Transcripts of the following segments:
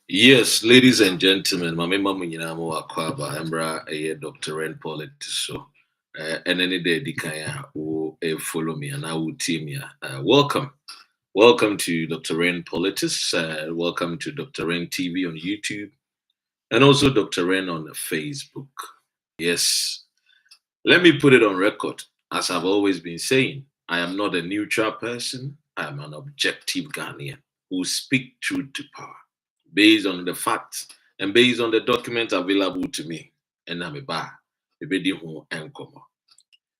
Yes, ladies and gentlemen, my mama nyinamo akwaba embra Dr. Ren Politics so and any day dikaya who follow me and I will team ya. Welcome. Welcome to Dr. Ren Politics. Welcome to Dr. Ren TV on YouTube and also Dr. Ren on Facebook. Yes. Let me put it on record. As I've always been saying, I am not a neutral person. I am an objective Ghanaian who speak truth to power based on the facts and based on the documents available to me. And I'm a bar.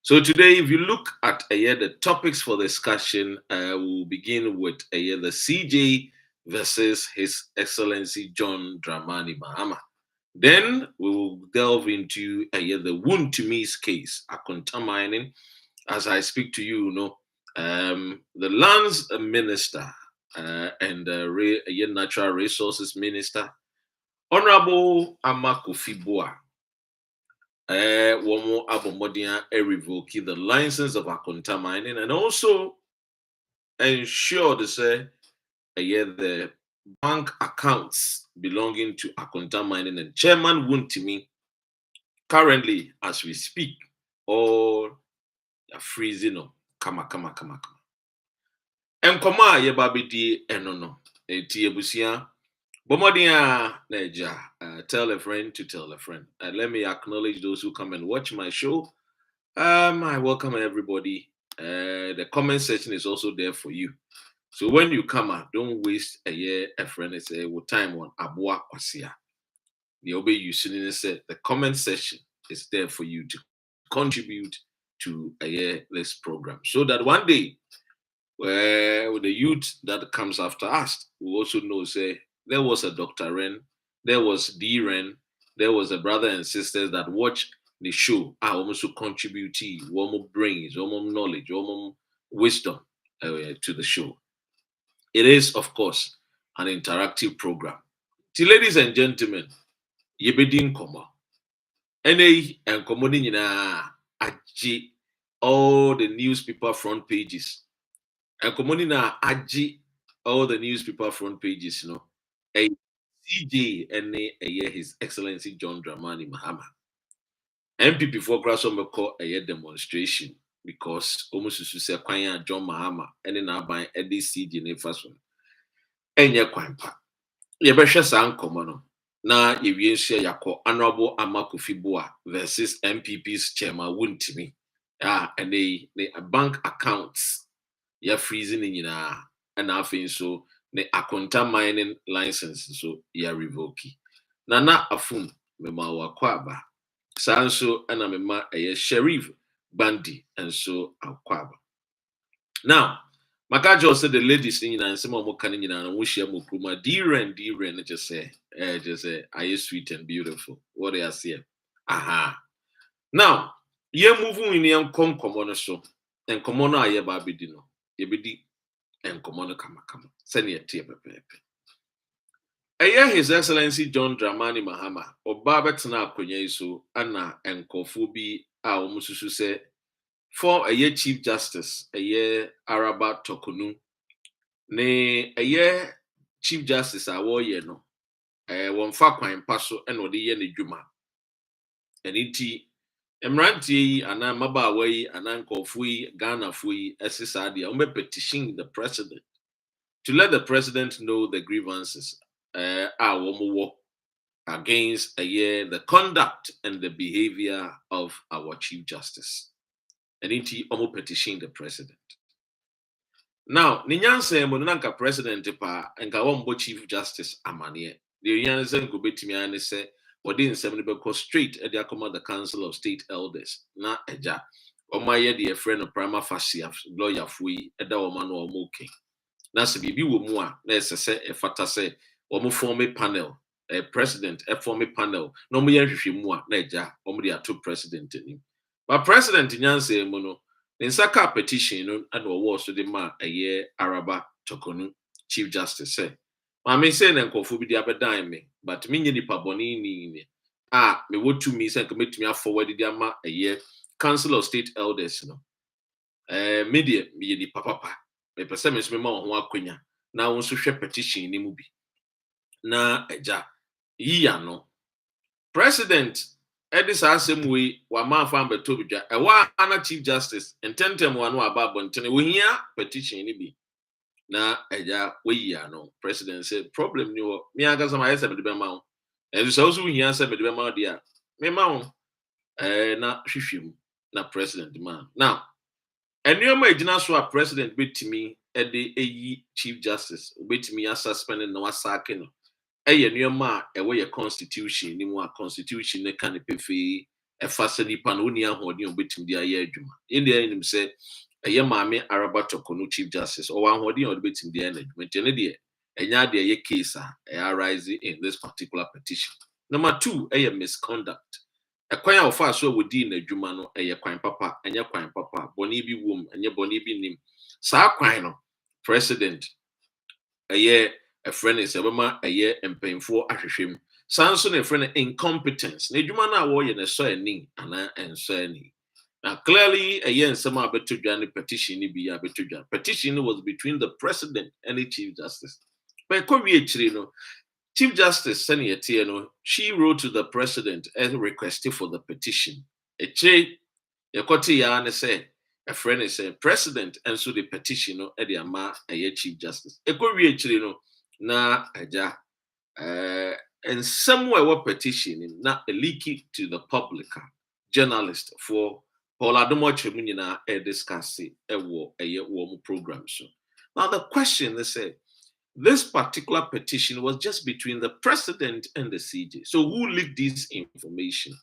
So today, if you look at the topics for discussion, we'll begin with the CJ versus His Excellency John Dramani Mahama. Then we will delve into the Wontumi case, Akonta Mining. As I speak to you, the lands minister and natural resources minister, Honorable Amakofi Womo Abomodia revoke the license of Akonta Mining and also ensure to say the bank accounts belonging to Akonta Mining and Chairman Wontumi. Currently, as we speak, all are freezing up. Kama. Enkoma yebabidi enono. Eti ebusia. Bomodia neja. Tell a friend to tell a friend. Let me acknowledge those who come and watch my show. I welcome everybody. The comment section is also there for you. So when you come out, don't waste a year, a friend, and say, well, time on Abua Osia. The obey you said the comment section is there for you to contribute to this program so that one day with the youth that comes after us will also know say there was a Dr. Ren, there was D Ren, there was a brother and sisters that watch the show almost contribute one more brains, one more knowledge, one more wisdom to the show. It is, of course, an interactive program. So, ladies and gentlemen, yebedin koma. Ene and komodi na aji all the newspaper front pages. And komodi na aji all the newspaper front pages, A CJ and His Excellency John Dramani Mahama. MPP for Grassombe call a demonstration because almost to say Kwanya John Mahama and then I buy a CJ in the first one. And ya kwampa. Yebesha san komono. Na yewiensia yako Honorable Amakofi versus MPP's chairman Wontumi. And they bank accounts ya freezing in and afin so the Akonta Mining license so ya revoke. Nana afun mema wakwaba. Sanso and mema Sheriff Bandi and so akwaba. Now, Makajo said the ladies in and some more canning and wish you mukuma dear and just say, are you sweet and beautiful? What they are saying. Aha. Now, ye moving in young commono so, and commono aye babidino, yebidi, and commono kama. Send ye tea pepe. His Excellency John Dramani Mahama, or Babatina Konyeso, Anna and Kofubi, our Mususu say, for a year Chief Justice, a year Araba Tokunu, ne a year Chief Justice, a warrior no, one fakwan paso and what the year Juma. And iti Emranti, and I'm Mabaway, and Uncle Fui, Ghana Fui, SSRD, I'm petitioning the president to let the president know the grievances our against the conduct and the behavior of our Chief Justice. And iti omo petition the president. Now, Ninyanse Monanka President pa and Kawambo Chief Justice Amanie. The Yansen go betimi and say, or didn't send me straight at the Council of State Elders. Na eja. Or my dear friend of Prima Facie lawyer fui Eda Oman or Moke. Nasa bibi wumwa, say a fata say, or mo form a panel, a president, a form a panel, no me yanshimwa, neja, or me two president in him. But President Nyanse Mono. In Saka petition and was to the man a year Araba Tokonu Chief Justice say. I may say and Kofu be the me, but me nipa bonini me would to me send commit me forward the ama a year Council of State Elders media me the papa me persemis me ma ho akwanya na won so hwe petition ni mu bi na eja yiya no president edis asem we wa ma fa beto bidwa e wa ana chief justice intentem wa no aba bontene we hia petition ni bi na eja we yiya no president said problem ni wo mi aga sama yesa be de ma wo e so so hia se be de ma dia me ma wo na hwehwem na president man now enuoma ejina so a president betimi e de eyi chief justice betimi ya suspend na wasake no eye nneɛma a ɛwɔ yɛ constitution ni mu a constitution ne ka ne pefee ɛfa sɛ nipa no oni ahoɔden a obetumi de ayɛ adwuma yɛn deɛ yɛnim sɛ ɛyɛ maame araba tɔkɔ no chief justice ɔwɔ ahoɔden a ɔde betumi de ayɛ n'adwuma nti ɛne deɛ ɛnyɛ adeɛ ɛyɛ case a ɛyɛ arise in this particular petition. Number 2 ɛyɛ misconduct ɛkwan a ɔfa so a wɔdi n'adwuma no ɛyɛ kwan papa ɛnyɛ kwan papa bɔne bi wom ɛnyɛ bɔne bi nim saa kwan no president ɛyɛ a friend is ebema eye mpemfo ahwehwem sanso na friend incompetence na adwuma na wo ye na so ani ana enso ani now clearly eye nsem abetodwa ne petition ni bi abetodwa petition was between the president and the chief justice but ko wie chiri no chief justice Senator no she wrote to the president and requested for the petition e chiri yekote ya ne say a friend is a president and so the petition no e de ama eye chief justice e ko wie chiri no na eja and somewhere what petition na leaky to the public journalist for Paul Adomoche munyina discuss e wo program so now the question they say this particular petition was just between the president and the CJ so who leaked this information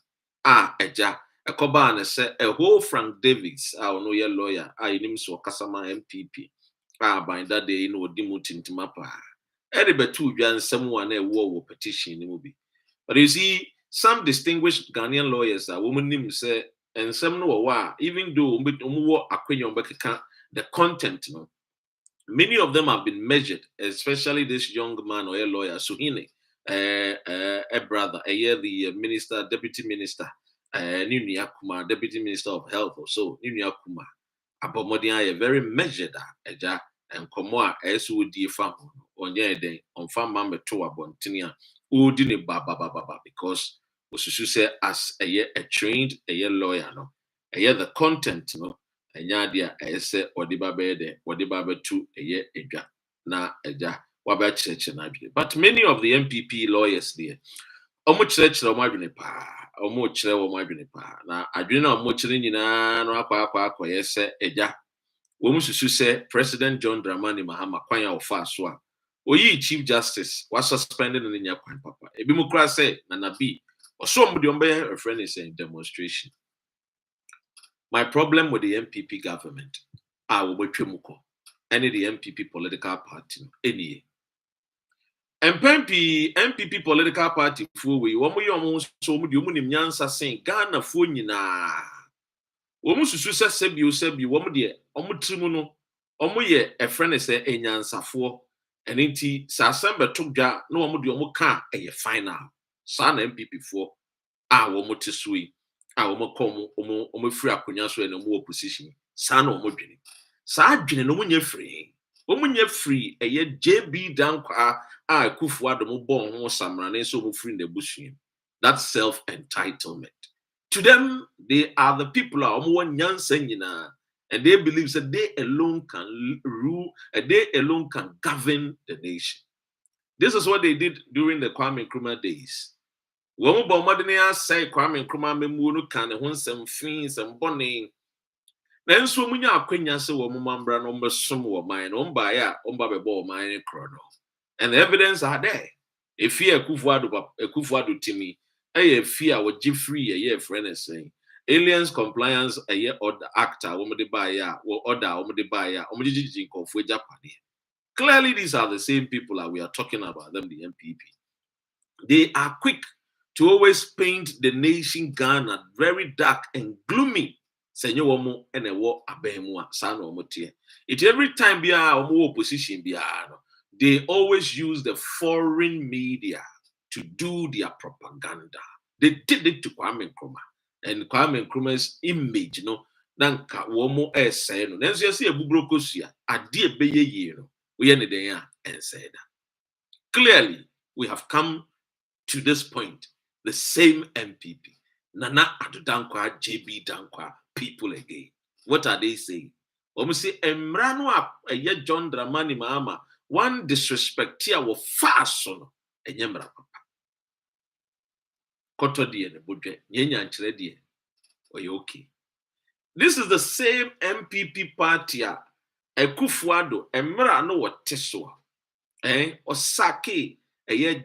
eja ekoba na say a whole Frank Davis no your lawyer inim so kasama MPP by that day no dimutintima pa betu dwan nsɛm na ɛwɔ petition ni mu bi but you see some distinguished Ghanaian lawyers are women nim say nsɛm no wɔ a even though wɔ akwenya ɔbɛkeka the content no many of them have been measured especially this young man or a lawyer Suhine a brother the minister deputy minister Nunu Akuma deputy minister of health or so Nunu Akuma abomodin are very measured eja enkomo a eso wodi fa ho onye den onfa ma meto abontene a odi ne baba because osusu say as a trained lawyer no the content no enya dia say odi baba de odi baba tu edwa na eja waba church na adwe but many of the MPP lawyers there omo church omo adwene pa omo kire omo adwene pa na adwene na omo kire nyina no akwa say eja Womususu say President John Dramani Mahama kwanya ofa so a oyi chief justice was suspended in nya kwan papa ebi mu kra say na nabi oso mu de ombe friend is saying demonstration. My problem with the MPP government wo betwem ko any the MPP political party any MPP political party fo we wo mu yom so mu de mu nim nyansa sen Ghana fo nyina Womususu sebi womu de omutrimu no omu ye a friend is a nyansafo enti sa assemble to dwa na womu de omu ka final sa na MPP fo womu tesui womu kom omu free akonya so na mu opposition sa na omu dwene sa adwene no munye free omu nye free JB dankwa Kufu Adom bon ho samra na so omu free na busuin that self entitlement. To them, they are the people and they believe that they alone can rule and they alone can govern the nation. This is what they did during the Kwame Nkrumah days. When we say Kwame Nkrumah memunu can some fins and bonning. Then so many akwenya se wo mambra no mbesom wo man no mba ya omba bebo man krono. And the evidence are there. If you Akufo-Addo timi fear what free friend is saying aliens compliance order actor clearly these are the same people that we are talking about them the MPP. They are quick to always paint the nation Ghana very dark and gloomy. It every time opposition they always use the foreign media to do their propaganda. They did it to Kwame Nkrumah. And Kwame Nkrumah's image, nanka womo say no. Then you see a bubrokosia, a dear beye no. We ended there and said clearly we have come to this point. The same MPP, Nana Adu Dankwa, JB Dankwa, people again. What are they saying? Say Emrano a ye John Dramani Mahama, one disrespect here will fast son a yemra papa. Koto die ne budget, yenya nchire die. Okay. This is the same MPP party. Ekufuado, Emra no what teswa. Osake,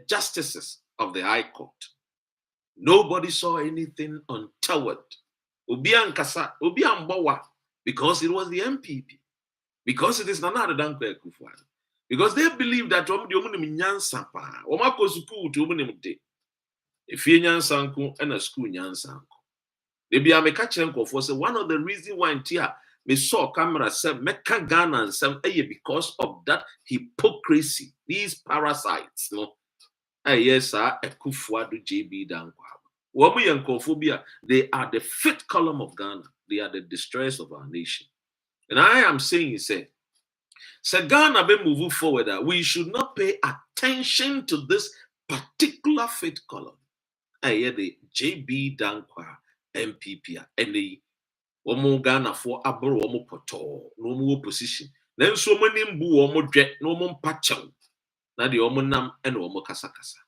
justices of the High Court. Nobody saw anything untoward. Obian Kasa, Obian Bawa, because it was the MPP. Because it is Nana Dankwa Ekufuado. Because they believe that the woman nyansa pa. Omako school to woman de. If you nyansanku and a school nyansanku. They be a catching for say one of the reasons why here me saw camera said Mecca Ghana and some because of that hypocrisy. These parasites, no. Yes, sir, Ekufuado JB Dankwa. They are the fifth column of Ghana. They are the destroyers of our nation. And I am saying, say Ghana be moving forward. We should not pay attention to this particular fifth column. The JB Dankwa MPP and the Omo Ghana for Abro Omo Poto, no more opposition. Then so many mbu Omo Jet, no more patchow. Na the Omo Nam and Omo Kasakasa.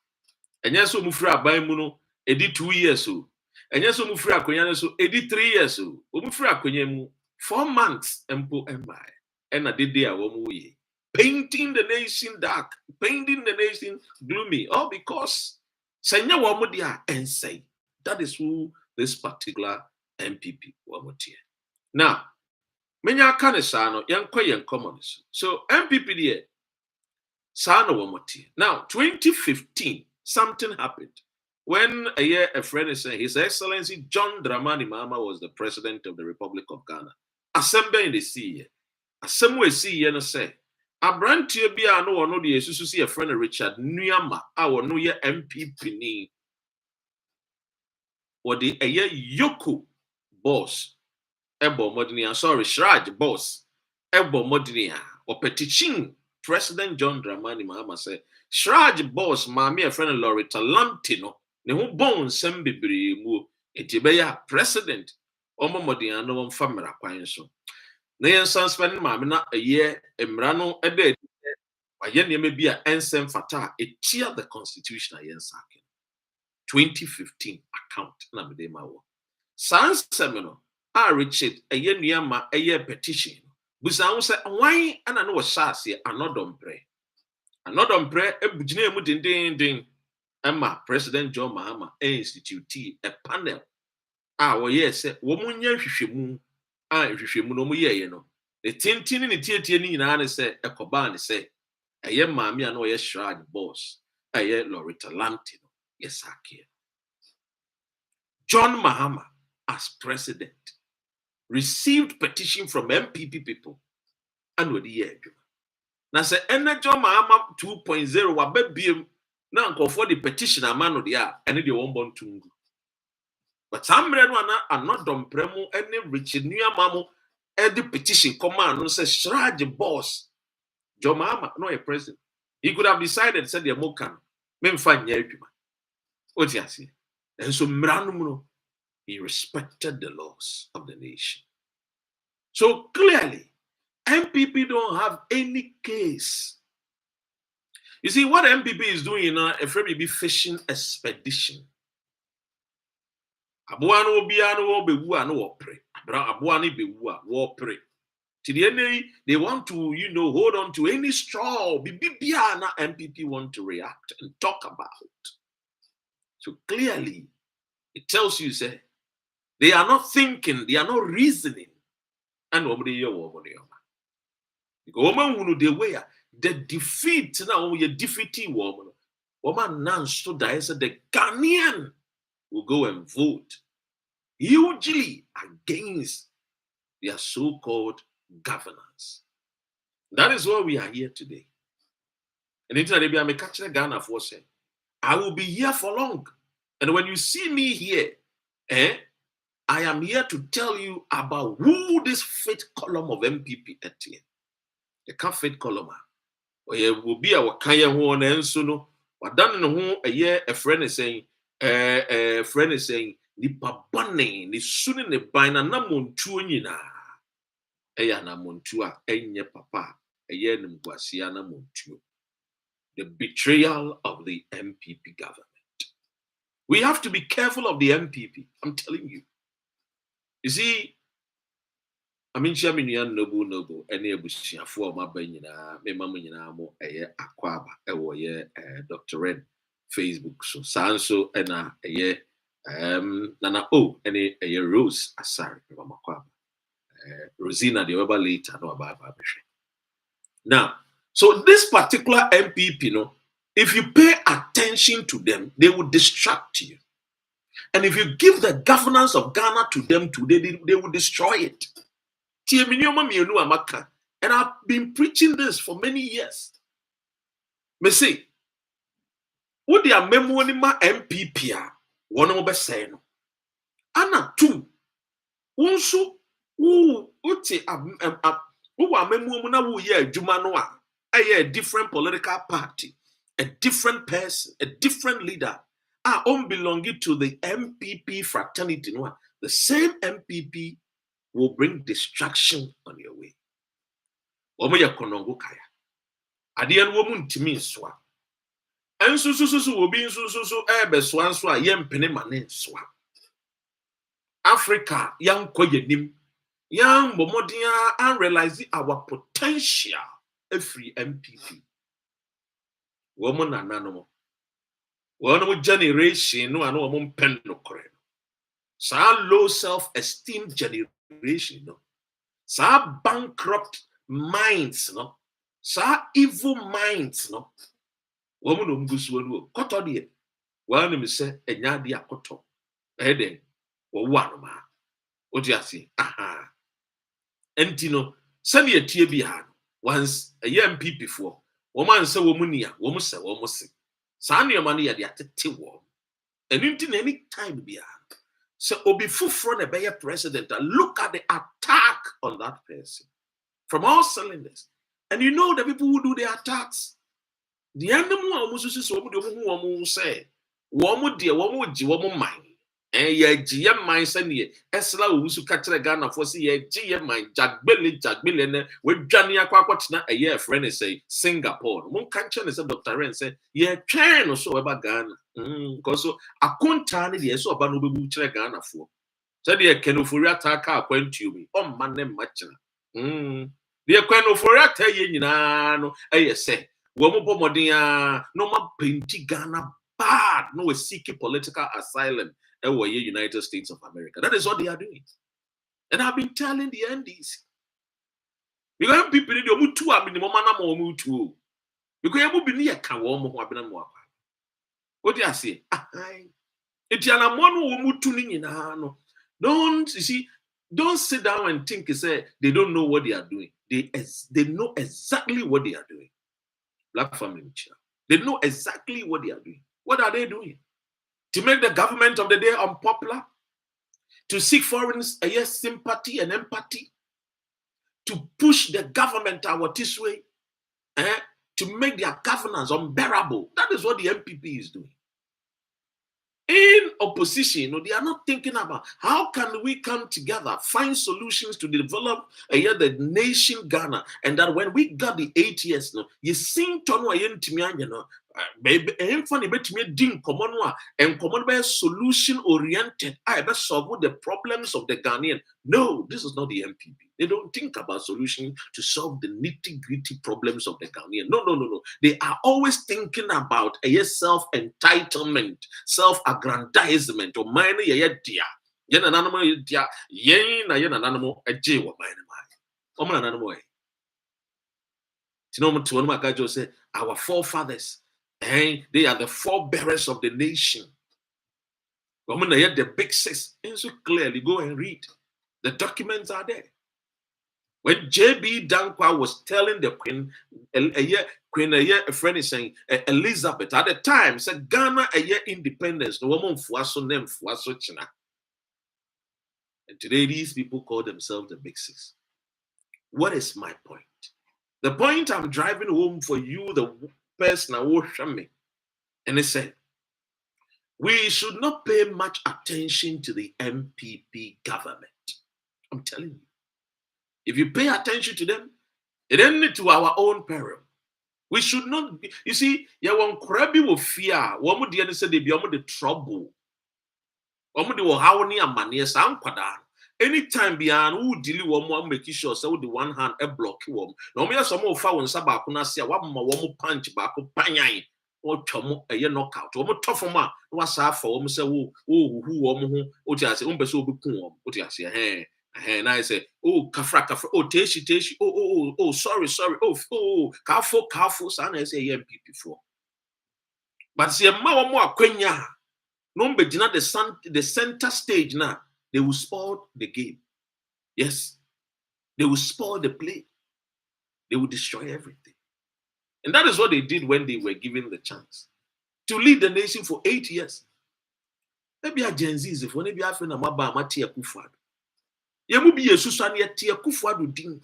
And yes, Omufra Baimuno, edi 2 years so. And yes, Omufra Konyana so, edi 3 years so. Omufra Konyemu 4 months empo embai. And I did there Omo painting the nation dark, painting the nation gloomy, all because Senya Womo dia and say that is who this particular MPP Womotia. Now, menya kanesano yankwa commoners. So MPP there. Sana Womotia. Now, 2015. Something happened when a friend is saying His Excellency John Dramani Mahama was the president of the Republic of Ghana. Assembly in the sea. Assembly sea and say Abrantia Bia no one the see a friend Richard Nuyama, our New Year MPP ni or the Yoku boss Ebo Modinia, sorry, Shraj boss Ebo Modinia or Petition President John Dramani Mahama said Shraj boss, Mammy, a friend of Loretta Lantino, ne who bone sem bibri mu, etibeya president, Omo Modiano family so. Nayan son spending Mamma a year, Emrano a day, a yen may be a ensign fata, a cheer the constitution a yen sakin. 2015 account, Namade Mawo. Sans Semino, Richard, a yen yama, a year petition. Busan said, why and I know a sassy, and not on pray. Another prayer, a ding. Emma, President John Mahama, institute a panel. Yes, woman, yeshimu, no ye, no. The tintin in the theatre, and say, a coban, say, a young mammy, I know a shrine boss, a year Loretta Lantino, yes, I care. John Mahama, as president, received petition from MPP people, and with the year. Now say John Mahama 2.0 wa bebiem na for the petition amano dia ene de won bon tungu. But some red one are not done premo any Richard Nuyama the petition command no say Shraj boss John Mahama no a president. He could have decided said the mokan memfa nya adwuma. What you say? And so mranu he respected the laws of the nation. So clearly MPP don't have any case. You see, what MPP is doing now, a be fishing expedition. Abuano biano bewu no opre. Abuani bewu opre. To the end, they want to, hold on to any straw. Bibiana MPP want to react and talk about. So clearly, it tells you, say, they are not thinking, they are not reasoning. And nobody woman who know the way the defeat now you defeating woman now stood there and said the Ghanaian will go and vote hugely against their so-called governance. That is why we are here today. And in I'm catching Ghana for saying, I will be here for long. And when you see me here, I am here to tell you about who this fifth column of MPP is. The fifth column. Or will be our Kaya one and so no. What done no ho a year a friend is saying, nipa bane ni suni ne bana na montuo nyina. Eya na montuo a enye papa eye nimguasia na montuo. The betrayal of the MPP government. We have to be careful of the MPP. I'm telling you. You see, I mean, Shaminian noble, any abusiafo ma banyina, me mama nyina mo eye akwaba ewo ye Dr. Red Facebook so sanso ena eye nana any eye Rose Asari mama kwaba Rosina the over later no about. Now, so this particular MPP, if you pay attention to them, they will distract you. And if you give the governance of Ghana to them today, they will destroy it. And I've been preaching this for many years. Me say, what they are memoing my MPP, one of the saying, Anna two, also, who are memoing Jumanoa, a different political party, a different person, a different leader, are belonging to the MPP fraternity. The same MPP will bring distraction on your way. Omoya konongo kaya. Adian woman to me swa. And so will be so ebe swan swa yem penemanen swa. Africa, young koyenim, young momodia, and realize our potential every MPP. Woman and animal. One generation, no, I know a pen no correct. So low self-esteem generation, no. So bankrupt minds, no. So evil minds, no. Woman umguswanu, koto die. One me say, enyadi akoto. Eden, or one ma. What you see? Aha. Entino, send ye TB once a year MPP before. Woman say womunia, woman say, woman say. Send your money at the attentive warm. And until any time be so obi front a better president and look at the attack on that person from all cylinders. And you know the people who do the attacks. The animal almost say, woman dear, woman mine. And ye GM mine send ye, Esla who catch the Ghana for see ye GM mine, Jack Billy, with Johnny Aquatina a year friend is say Singapore. One country is a doctor and say, ye train or so about Ghana. Because so Akonta Mining so about no be Ghana for. Said the Kenofuria Taka went to me. Oh man, them match. The Kenofuria tell ye no, I say, Womo Modia, no more painty Ghana bad, no seeking political asylum. United States of America. That is what they are doing. And I've been telling the NDC. Because people need to two have been the moment more too. Because you will be near Kawomo who have been more. What do I say? It's an amon who tuning in a don't you see, don't sit down and think say they don't know what they are doing. They know exactly what they are doing. Black family, they know exactly what they are doing. What are they doing? To make the government of the day unpopular, to seek foreign sympathy and empathy, to push the government out this way, to make their governance unbearable. That is what the MPP is doing. In opposition, they are not thinking about how can we come together, find solutions to develop the nation Ghana, and that when we got the 8 years, you sing to baby, funny bet me ding common one and common by solution oriented. I better solve the problems of the Ghanaian. No, this is not the MPP. They don't think about solution to solve the nitty-gritty problems of the Ghanaian. No. They are always thinking about self-entitlement, self-aggrandizement, or minor dia. Yen an animal dia, yen an animal, a jay or minor. An animal. You know, to one of my guys say, our forefathers. And they are the forebearers of the nation. Women are the big six. And so clearly go and read. The documents are there. When J.B. Dankwa was telling the Queen a friend is saying, Elizabeth, at the time, said Ghana a year independence, the woman fuaso name fuaso china. And today these people call themselves the big six. What is my point? The point I'm driving home for you, the person I will show me. And it said, we should not pay much attention to the MPP government. I'm telling you. If you pay attention to them, it ain't to our own peril. We should not be, you see, yeah, one crabby will fear, one would the say they be the trouble. One would the how near money, sound quadan. Anytime beyond who deal one make sure so the one hand a block one. No me some more found sabakuna say one more punch back up panyan or chomo a year knockout. One tough man was half for say who what you say umbeso bukum what you say hey. And I say, oh, kafra, oh, teshi, oh, sorry, careful, son, I say, MP4. But see, a more quenya, no, but not the center stage now, they will spoil the game. Yes, they will spoil the play, they will destroy everything. And that is what they did when they were given the chance to lead the nation for 8 years. Maybe a Gen Z, if one be after a maba, Matia Kufad. Yemu bi Yesusa ne tie Akufo-Addo din.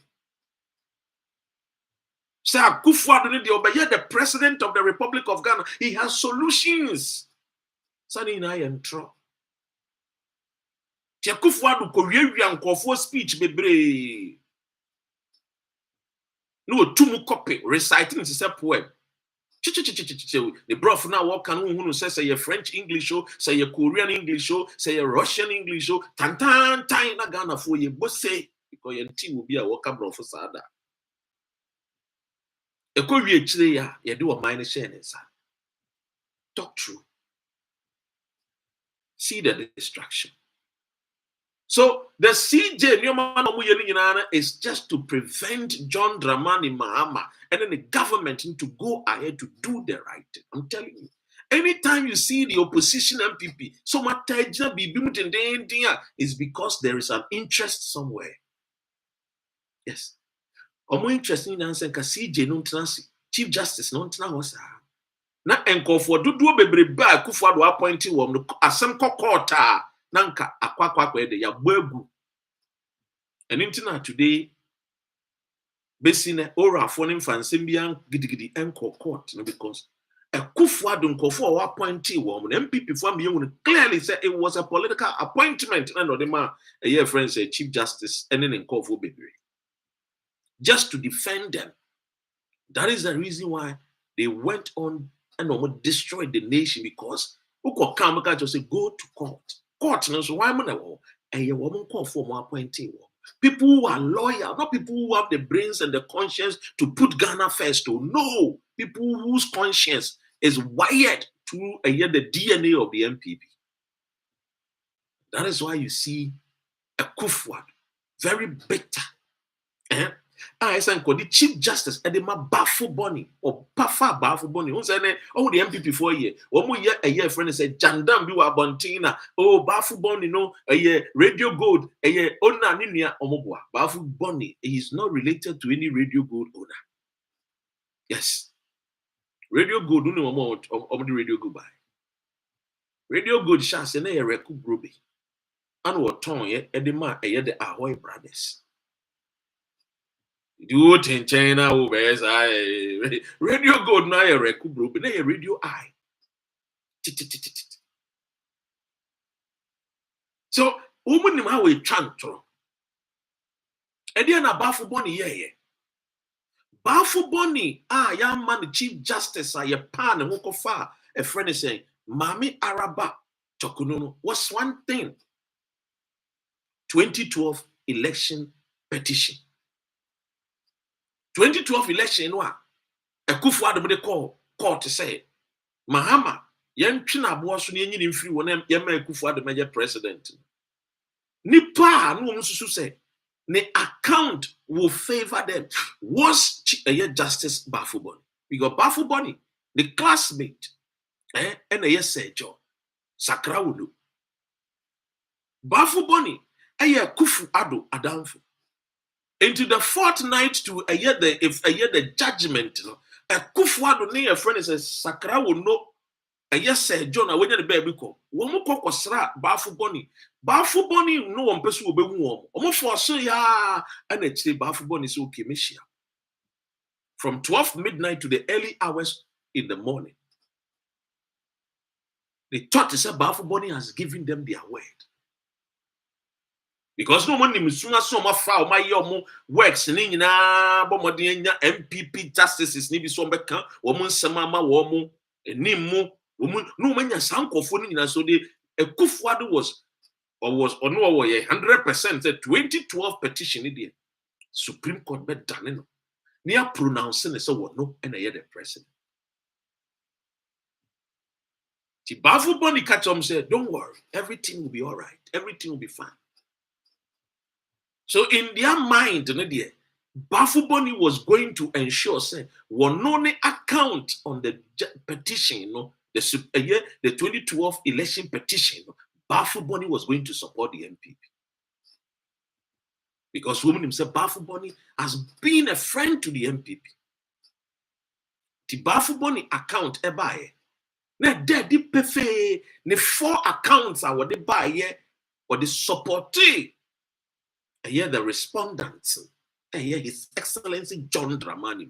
Say Akufo-Addo ne de obeye the president of the Republic of Ghana. He has solutions. Sani na yentro. Tie Akufo-Addo ko wiawia nkofo speech bebre. No tumu copy reciting is a poem. The broth now what can who say your French English show, say your Korean English show, say your Russian English show, tan time na Ghana for you both say because your team will be a worker broth for sada. A Korea chile ya do a minor share inside. Talk true. See the destruction. So the CJ is just to prevent John Dramani Mahama and then the government to go ahead to do the right thing. I'm telling you. Anytime you see the opposition MPP, so much is because there is an interest somewhere. Yes. Omo interesting answer ka CJ no transi Chief Justice no transi na enkofo dodo bebrebe Akufo-Addo appointed wom no asem kokota nanka akwakwa ede ya gbagu and today besine ora for nim fansem bia gidigidi enko court no because Akufo-Addo nkofo appointed wom no MPP for me clearly said it was a political appointment and the man a year friend say Chief Justice and then enkofo bebre just to defend them. That is the reason why they went on and almost destroyed the nation because who could come back and say go to court. Court, so why a woman call for more appointing people who are loyal, not people who have the brains and the conscience to put Ghana first. To know people whose conscience is wired to the DNA of the MPP. That is why you see Akufo-Addo very bitter. I said, the Chief Justice Edema Bafu Bonnie or Pafa Bafu Bonnie. Who said, oh, the MPP 4 year. 1 year, a year, friend said, Jandam Biwa Bontina. Oh, Bafu Bonnie, no, a year, Radio Gold, a year, Ona Ninia Omobwa. Bafu Bonnie is not related to any Radio Gold owner. Yes. Radio Gold, no more of the Radio Gold by. Radio Gold Shas and a Reku Groby. And what tongue, Edema, a year, the Ahoy brothers. Do it in China, Radio Gold na a reku but a radio eye. So, woman in my chantro. Ediana Bafu Bonnie, yeah. Bafu Bonnie, young man, the Chief Justice, your pan and walk far. A friend is saying, Mami Araba, Chokunono, what's one thing? 2012 election petition. 2012 election, Akufo-Addo de call court to say, Mahama, yan china boasu ni enyi free won yema Akufo-Addo major president. Nipa no susu say, the account will favor them. Was Justice Bafu Bonnie? Because Bafu Bonnie, the classmate, and a yes Joe Sakrawulu. Bafu Bonnie, Akufo-Addo adamfo. Into the fortnight to the judgment, Akufo-Addo ne a friend says Sakra will know a yes John away the baby call. One more cock was Bafu Bonnie. Bafu Bonnie no one person will be warm. Almost for so ya and it's the Bafu Bonnie so Kimishia. From 12 midnight to the early hours in the morning. They thought to say Bafuboni has given them their word. Because no one is soon as some foul my young works in MPP justices need some becca, woman Samama, woman, a Nimu, woman, no man, your uncle for so they a Kufwadu was 100% 2012 petition in the Supreme Court bet done near pronouncing so what no and I hear the president. The Bafuboni catch said, don't worry, everything will be all right, everything will be fine. So in their mind, Bafuboni was going to ensure, say, one only account on the petition, the 2012 election petition, Bafuboni was going to support the MPP. Because woman himself, Bafuboni, has been a friend to the MPP. The Bafuboni account, the 4 accounts are what they buy here, or the supportee. Here the respondents, here His Excellency John Dramani.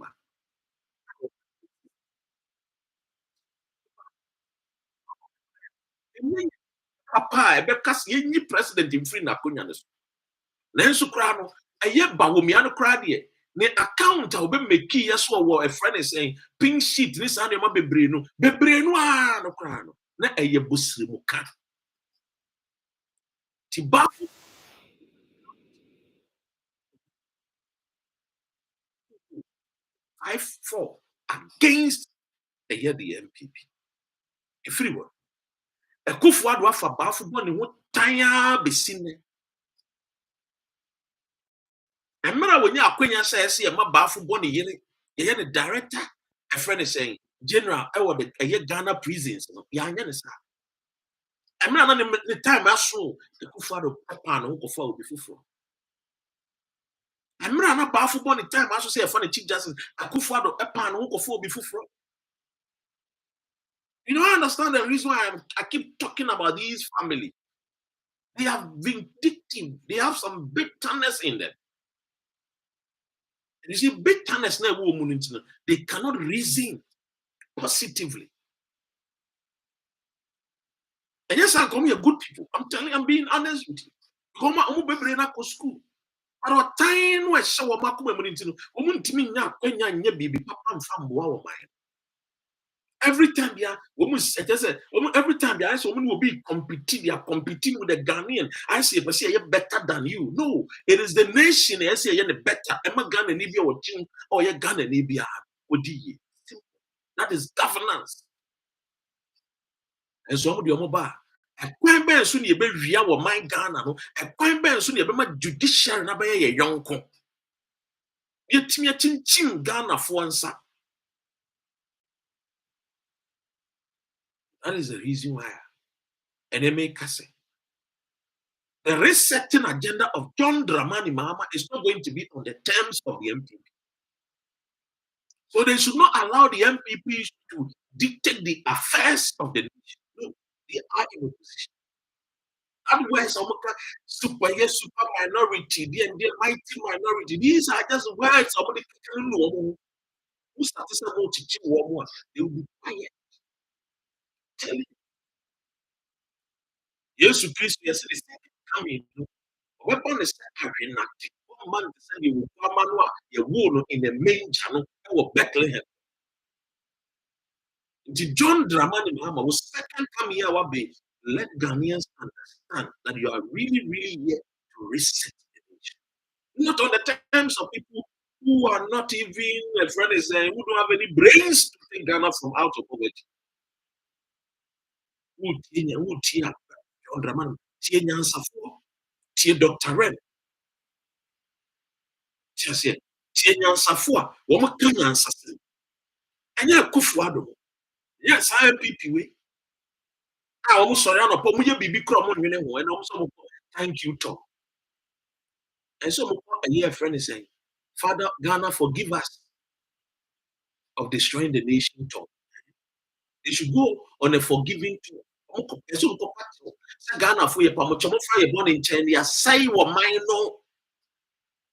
Papa, because any president in free Nakunya. Nensu Krano, a year Bawomiano Cradi, the account of make yes or a friend is saying, pink sheet, this animal bebreno, no crano, na a ye busrimuka. Tibafu 5-4 against a year the MPP. Everyone. A Kufuadwa for Bafu money would tire be seen. And when you are Queen says, "See, my Bafu Bonnie, you hear the director, a friend is saying, General, I will be a Ghana prisons. I'm not the time I saw the Kufado Papa and Ukofo before. I'm not Bafu Bonnie time I should say a funny Chief Justice, a Kufado Papa and Ukofo before. You don't understand the reason why I keep talking about these families. They are vindictive. They have some bitterness in them. You see, bitterness now they cannot reason positively. And yes, I'm coming good people. I'm telling you, I'm being honest with you. Come on, I'm going to school. At a time where show my community, every time, yeah, every time, yeah, woman will be competing. They are competing with the Ghanaian. I say, but see, you're better than you. No, it is the nation. I say, you're better. I'm a Ghana, Libya, or Ching, or you're Ghana, Libya. That is governance. And so, the Omoba. A quite bad soon you be via what my Ghana, a quite bad soon you be my judiciary, na be a young con. Yet, me a chin Ghana for answer. That is the reason why. And they make us say the resetting agenda of John Dramani Mahama is not going to be on the terms of the MPP. So they should not allow the MPP to dictate the affairs of the nation. No, they are in a position. Otherwise, super minority, the mighty minority. These are just words somebody who started teaching one. They will be quiet. Tell you. Yes, Christ, yes, it is coming. Weapon is enacted. 1 month you will come a wound in the main channel or Bethlehem. The John Dramani Mahama was second come here. Let Ghanaians understand that you are really, really here to reset the nation. Not on the terms of people who are not even, a friend is saying, who don't have any brains to take Ghana from out of poverty. Who John Dramani, Tia Nyansafo, Tia Dr. Red. Tia Nyansafo, Woman Nyansafo. And you're Kufuado. Yes, I am PPW. I almost sorry, I'm not baby crumb and also thank you, Tom. And so a year friend is saying, Father Ghana, forgive us of destroying the nation, Tom. They should go on a forgiving tour. Ghana for your Pamochamo fire born in China, say what mine no.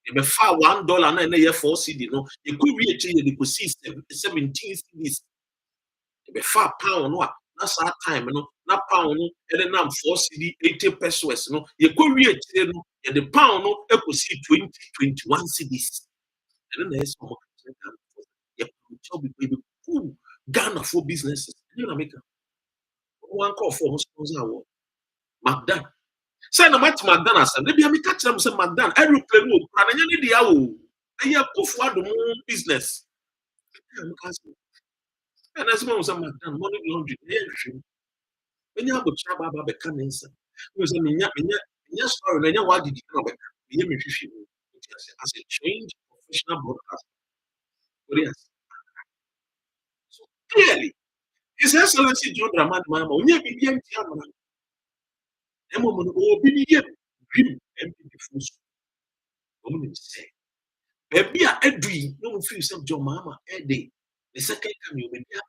You may fire $1 and a year for CD. No, you could reach you could see 17 CDs. You may fire pound. That's our time, you know. na pound no and then 4 cedi 80 pesos no ye ko wie chire no ye the pound no ekosi 2021 cedis and then there's some ye tell be cool Ghana for businesses you know make one call for sponsor award Magdan say na mat Magdan asem na bia me catch them say Magdan aeroplane wo pra na nya ne dia wo eye kofu adom business and as mo say Magdan money laundry any abo cha baba be kan nsa we say menya story na nya wa didi na be ye me hwehwe as a trained professional broadcaster yes so clearly his excellency John Dramani Mahama onye bibi anti amana emo mo no bibi ye dream MPP fuso omo nim say baby a adui no mo feel say John Mahama day the second time you be there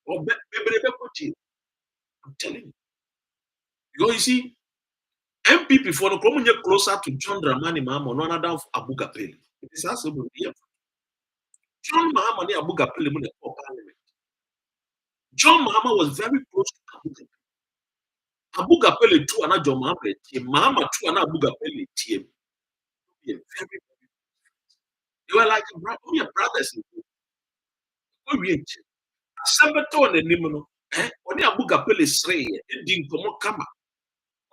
or bebrebe kochi I'm telling you because you see MPP for the come closer to John Dramani Mahama no another Abu Gapeli it is as John Mahama and Abu Gapeli in the parliament John Mahama was very close to Abu Gapeli Abu Gapeli too and John Mahama too and Abu Gapeli team very they were like brothers Asabeto on the Nimono, only Abu Gapeli Sray, ending Komo Kama,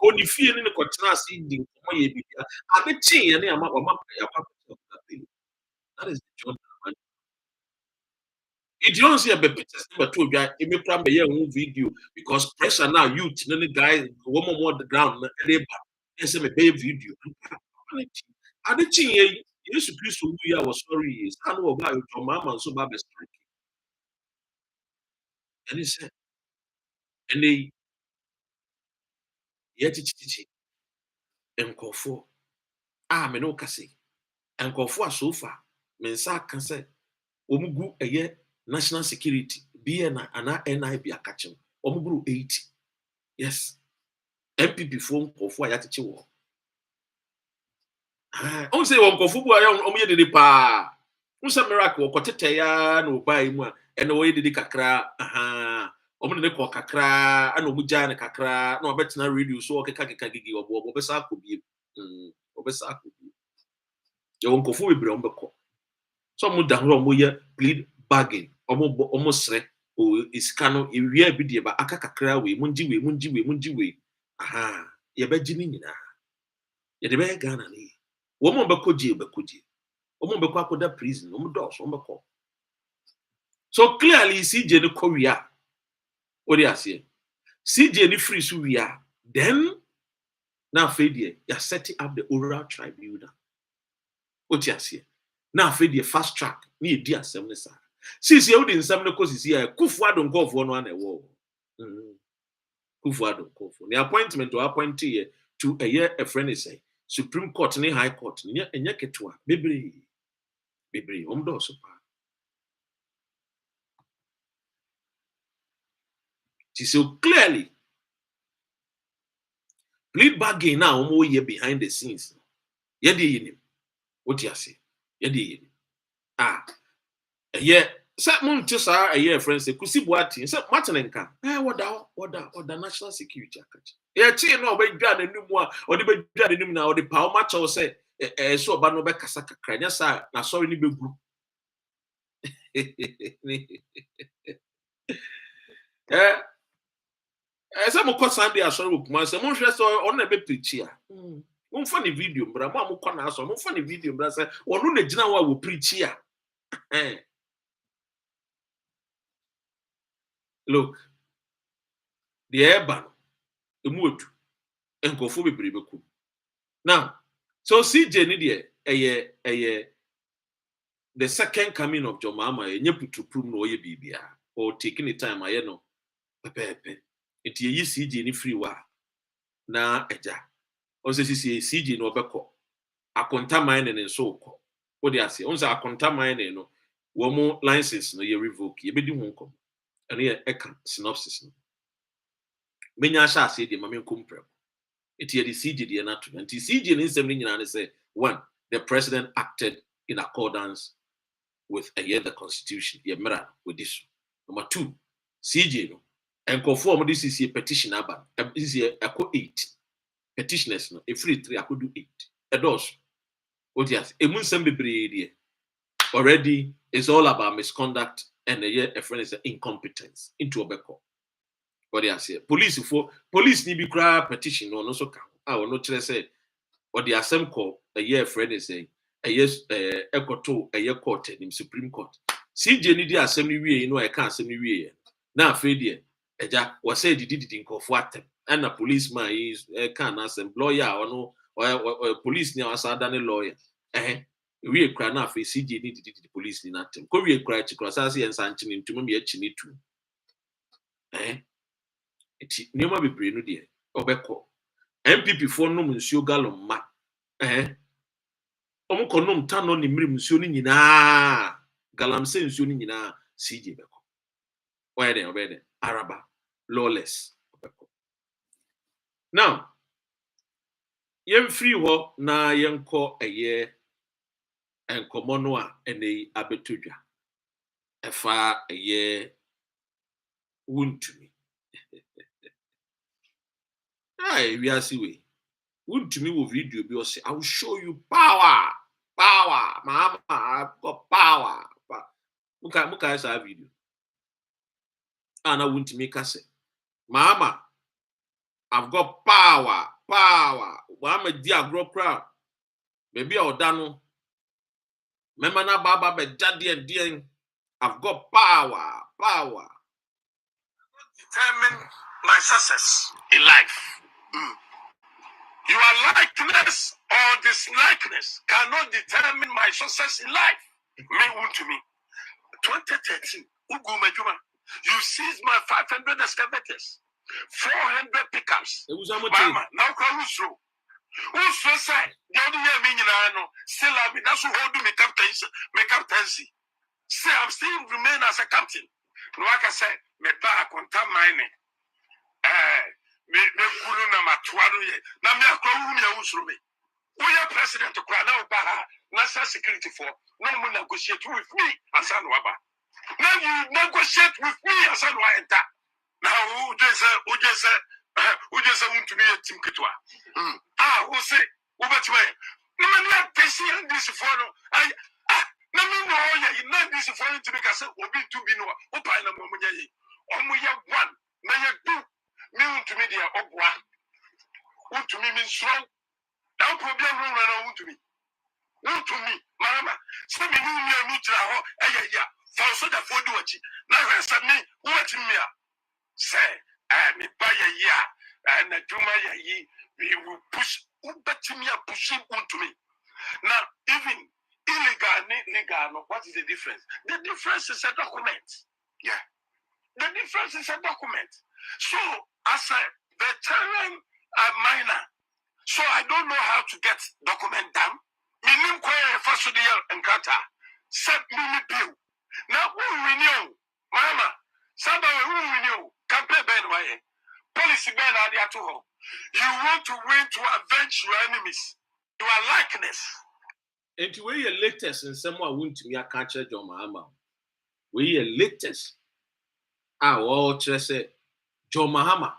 Koni Fee in the Cotinas ending Komo Yabia, and the chain and the Amap of Gapeli. That is the John. It don't see a baby number 2 guy, if you plan a young video because pressure now youth, any guy, woman more the ground, there's a baby video. And the chain, you supposed to be our story, I know about your mama and so bad. And he said, and they yet nkɔfo me no kase nkɔfo a so far me nsa aka sɛ wɔn gu ɛyɛ national security BN ana NIB akachim wɔn gu 80 yes MPP fo nkɔfo a yɛatete wɔ ɔn sɛ wɔn nkɔfo bu a wɔn yɛ dede paa nsa miracle wɔkɔtetɛ ya na ɔbaa mu a ɛna wɔyɛ dede kakra wɔn de ne kɔ kakra ana wɔn gyaa ne kakra na wɔbɛtena radio so ɔkeka gigi wɔbɛsa akɔ biem obesa akɔbi yɛwɔ nkɔfo bebree ɔmo bɛkɔ so ɔmo da hɔ ɔmo yɛ plead bargain ɔmo srɛ esika no ewia bi deɛ ba aka kakra wei mungye wei yɛbɛgye ne nyinaa yɛde bɛyɛ Ghana ne wɔn bɛkɔ gye ɔmo bɛkɔ akɔda prison ɔmo dɔɔso ɔmo bɛkɔ so clearly CJ ne kɔ wia ɔde aseɛ CJ ne free so wia then na afei ya set up the oral tribunal oti ase na afei fast track na edi asem ne sa sisi ewudi nsem ne kosisi ya kufu adonkofo no ana ewo kufu adonkofo the appointment or appointee ye to a year a friend is say Supreme Court ne High Court enya ketwa bebre omdo so pa so clearly plead bargain now omo ye behind the scenes ye dey yinim what you say ye dey yinim say mon tisa a friend say kusi boati say matenenka order national security akachi ye chi no obedwa nanim a ode bedwa nanim na ode pa o ma chew say so oba no be kasa kakra nya sa na sorry ni beguru say mo ko Sunday asori okuma say mo hwe so on na be preach a mo fa ni video bra mo ko na aso mo fa ni video bra say wonu na gina wa wo preach a look the eba emu otu enkofo bebre beku now so CJ ni de eye the second coming of John Mahama enye putuprum no oye bibia or taking the time aye no pepepe enti yi CJ ni free wa na eja on se CJ no obekọ Akonta Mining nso kọ o de ase on se Akonta Mining no wo mo license no ye revoke ye bedi ho nkom ene ye eka synopsis no menya sha ase de mame nkomprem enti ye de CJ de na to enti CJ ni nsem ni nyina ne say one the president acted in accordance with the constitution ye mera with this number 2 CJ no and conform this is a petition aba. This is a 8 petitioners no. If 3 I could do 8. A dose. What yes, a munsem be already it's all about misconduct and a friend is incompetence into a beko. What they say, police need be cry petition no so can. I will not say or the assembly call a year friend is saying a yes to a year court in Supreme Court. CJ need the assembly we I can't assembly we now failure. Eja was said he did it in Kofuatem and a policeman is can assembly lawyer or no or police near us than a lawyer. We cry now for CJ need the police in that time. We cry to cross us and Sanchin into me a chini too. Never be brain dear or MPP for no monsieur Gallon ma. Omokonom tano ni mri monsieur ni nyina. Galamse monsieur ni nyina CJ beko. Obede Araba lawless beko. Now yen free ho na yen ko eye enkomo no a ene abetodwa. Efa eye Wontumi. We are see we. Wontumi will video be say, I will show you power. Mahama, I've got power. Muka is a video. And I Wontumi can say, Mahama, I've got power. Mahama dear grow crowd. Maybe I'll done. Remember na baba be daddy and dear. I've got power. Determine my success in life. Your likeness or dislikeness cannot determine my success in life. Me Wontumi. 2013, you seized my 500 excavators, 400 pickups. Mama, now who's say the other year meaning I know still have me. That's who hold me captaincy. Say I'm still remain as a captain. Like I said, me ba Akonta Mining. Me guru na matwaro ye na me akwa wu me awusuro me we are president to kwa na oba national security for no mo negotiate with me asan waba now you negotiate with me asan wa enter now who just Wontumi team kitwa who say who betwe no man na pesi and this for no na me no ye na this for to be kase obi to be no opa na mo nya ye omo ye one na ye two me Wontumi dia ogwa Wontumi mean strong that problem run Wontumi Mahama say me no me amutra ho ya for so that for do achi na rest me what me say me buy ya and duma ya yi we will push Wontumi pushing Wontumi now even legal no what is the difference? The difference is a document. The difference is a document. So as a veteran miner, so I don't know how to get document done. Minim kwaya first the year and kata. Set me bill. Now who renew? Mama, somebody who renew. Campaign ben way. Policy ben adia to home. You want to win to avenge your enemies. Your likeness. And to where your latest and someone Wontumi a catch John Mahama. Where your latest. All just say John Mahama.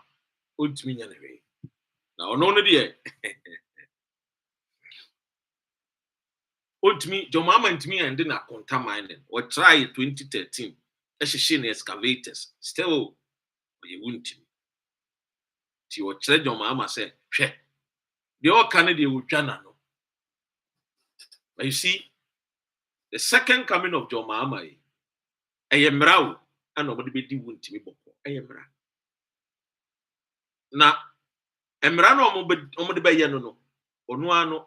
Wontumi anyway. Now, no, dear. Wontumi, John Mahama and me and then Akonta Mining. Or try 2013. As she excavators. Still, you Wontumi. She was John Mahama say, "She, the all Canadian will channel." But you see, the second coming of John Mahama, I am Rao, and nobody be doing to me. I am Rao. Now, Emrano Omode Bayano, or no,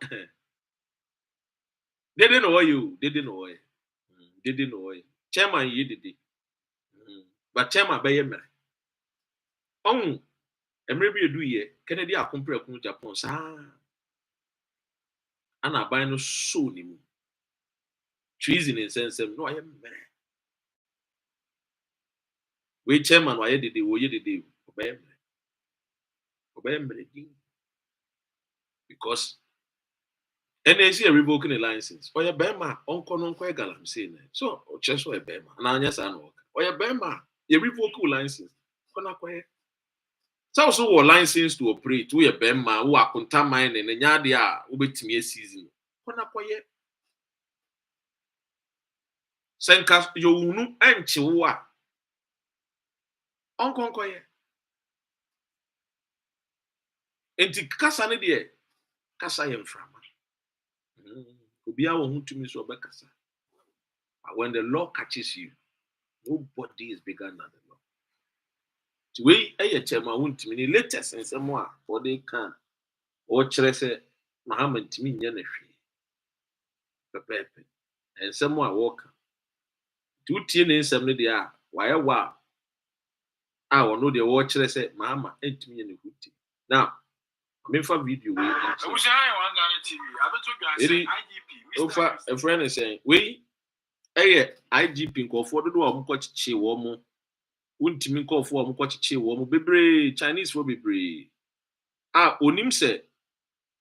they didn't know you, they didn't know you. Chairman, you did it. But Chairman Bayamra. Oh, and maybe you do ye, Kennedy, I compare with Japan, sir. And I buy no soon him. Treason in sense, no, I am man. We chairman, why did they obey because NAC are revoking a license. Or your Bema, Uncle Galam saying so, or just or a Bema, and I just work. Or your Bema, you revoke license. So also license to operate. We a bema who Akonta Mining and Yadia ubetimi season. Konakoye. Senka yo unu enchi wa. Onkonkoye. Enti kasa ne de kasa yem frama. Obia wo Wontumi so obekasa. When the law catches you, nobody is bigger than the law. The way chema Wontumi ni latest in someone or they can or chere say Mahama ntimi nya na hwe. Pepepe. And someone walk. Tu tie ne nsem ne de a wayɛ wa a ɔno de wɔ kyerɛ sɛ Mahama ntumi nya ne huti. Now, mefa video we. Ofa a friend is saying, we IGP nkɔfoɔ dodo a wɔn kɔkyekyere wɔn mo. Wontumi nkɔfoɔ a wɔn kɔkyekyere wɔn mo bebree Chinese fo bebree. A onim sɛ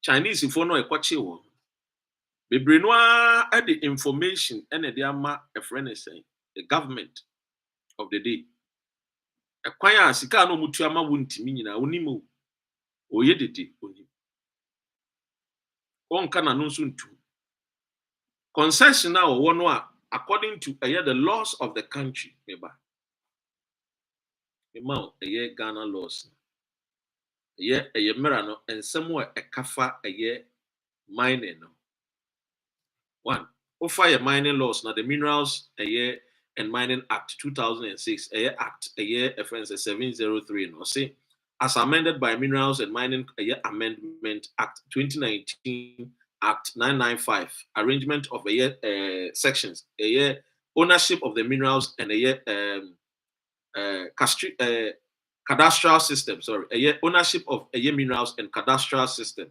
Chinese fo no ɛkɔkyekyere wɔn. Bebree no a the information ɛna de ama a friend is saying the government of the day. Ekwan a sika no mutu ama Wontumi nyina onim o. Oye dede onim. Onka na no nso ntu. Concession na wo no a according to the laws of the country meba. Mema Ghana laws. Mera no ensem wo ekafa mining no. One, offer mining laws na the Minerals and Mining Act 2006, Act offense 703 no say as amended by Minerals and Mining Amendment Act 2019 Act 995 arrangement of sections ownership of the minerals and cadastral system ownership of minerals and cadastral system.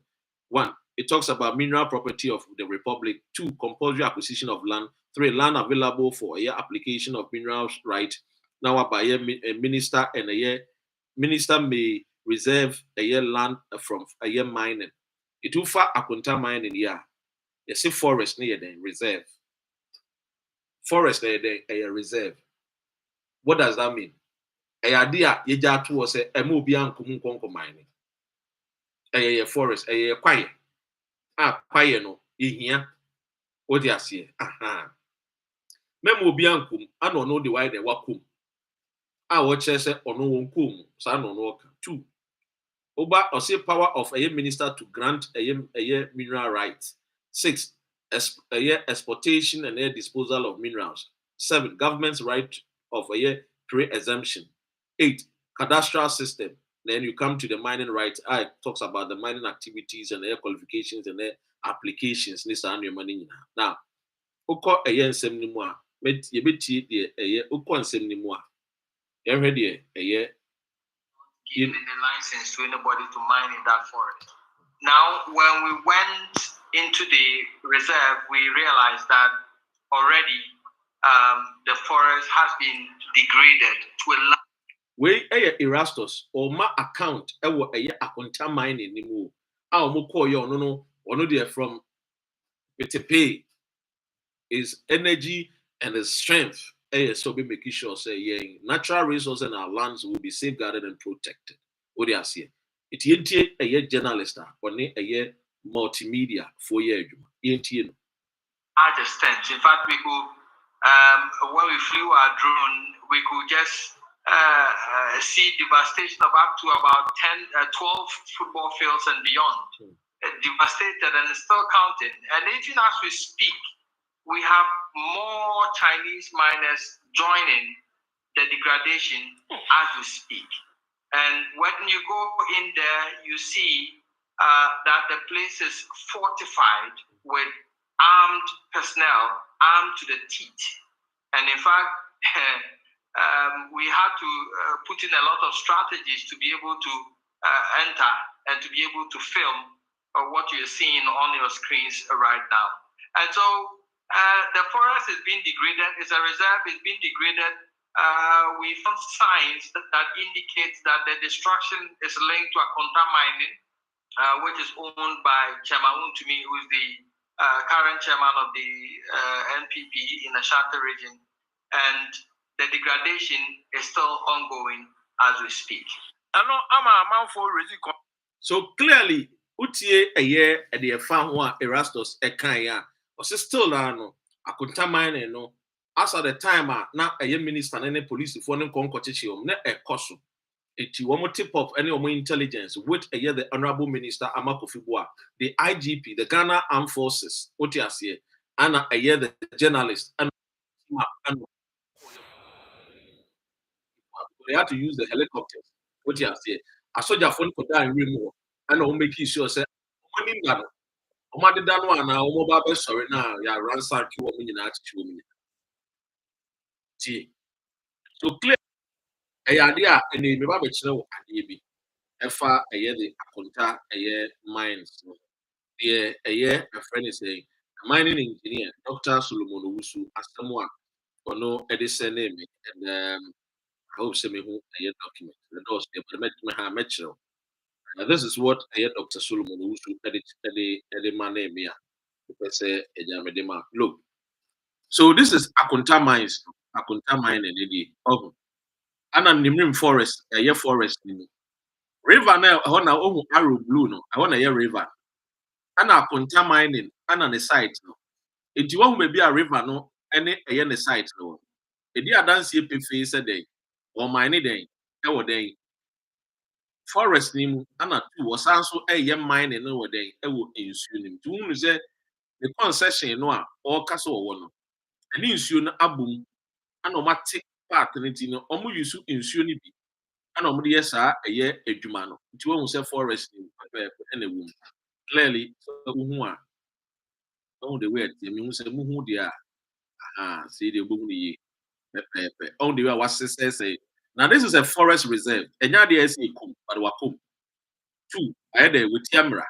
One, it talks about mineral property of the Republic. Two, compulsory acquisition of land. Three, land available for application of minerals right now by a minister and minister may reserve land from mining. It will for Akonta Mining you see forest near the reserve. Forest near the reserve. What does that mean? A idea ye jatu was a mobian kumunkonko mining. A forest, a quiet. Quiet no, here. What you see? Aha. Memo biankum, I don't know the why they wakum. I watch say or no one kum, son on work. Two. Oba or say power of a minister to grant a mineral rights. Six. Exportation and disposal of minerals. Seven. Government's right of pre-exemption. 8. Cadastral system. Then you come to the mining rights. I talks about the mining activities and their qualifications and their applications. Now, oko nsem ni mu a yebeti de oko nsem ni mu a ehwe de giving the license to anybody to mine in that forest. Now, when we went into the reserve, we realized that already the forest has been degraded to a level. We Erastus or ma account ewo Akonta Mining ni mu a omo call you no there from pay is energy and the strength. So be making sure say natural resources and our lands will be safeguarded and protected. What do you see? It yenti a journalist or a multimedia for year. Yenti no. I just sense. In fact, we could when we flew our drone, we could just see devastation of up to about 12 football fields and beyond. Devastated and still counting. And even as we speak, we have more Chinese miners joining the degradation as we speak. And when you go in there, you see that the place is fortified with armed personnel, armed to the teeth. And in fact, we had to put in a lot of strategies to be able to enter and to be able to film what you're seeing on your screens right now. And so the forest is being degraded, it's a reserve, it's being degraded. We found signs that indicates that the destruction is linked to Akonta Mining, which is owned by Chairman Wontumi, who is the current chairman of the NPP in the Ashanti region. And the degradation is still ongoing. as we speak. I know I'm a man for residual. So clearly, utie a year at the fan Erastus a kaya, or still no, Akonta Mining no. As at the time, now a year minister and any police for them concoction, not a cost. It one more tip of any more intelligence, with a year the Honorable Minister Amako Fibua, the IGP, the Ghana Armed Forces, OTSA, and a year the journalist, and they had to use the helicopters, OTSA. A soldier phone could die in remote, and I'll make sure, say, Omade dano ana omo ba be sori na ya ransack wo me nyina achichi wo me. So clear e ya de a ene me ba be kire wo ade bi. Efa eye de Akonta eye mines no. De eye a friend is saying mining engineer Dr. Solomon Owusu asemo a ono e de send me and I hope say me who eye document. The doors dey but me ha me kire. This is what eye Dr. Solomon Owusu edit man name here. Because look. So this is Akonta Mines, Akonta Mine and Eddie. Oh, and an Nimrim Forest, a year forest. River now, I want to arrow blue no. I want a year river. And Akonta Mining, and on the site no. If you want maybe a river no, any a year the site no. If you dance here face a day, or mine day, our day. Forest nim, and a two was also a year mine and over day, I will ensure him. To say the concession no, or castle one. And ensure abum. And ɔmate part no nti no ɔmo use nsuo no bi ana ɔmo de yɛ saa ɛyɛ adwuma no nti wɔn sɛ forest no pɛpɛɛpɛ ɛna ɛwɔ mu clearly so wohu a ɔmo de way ɛte mi hu sɛ muhu deɛ a sɛ deɛ ɔbɛhu no yie pɛpɛɛpɛ ɔmo de way a wasesɛsɛ na this is a forest reserve ɛnya deɛ ɛsɛ ekum but wakom two ayɛ dɛ wɔti amra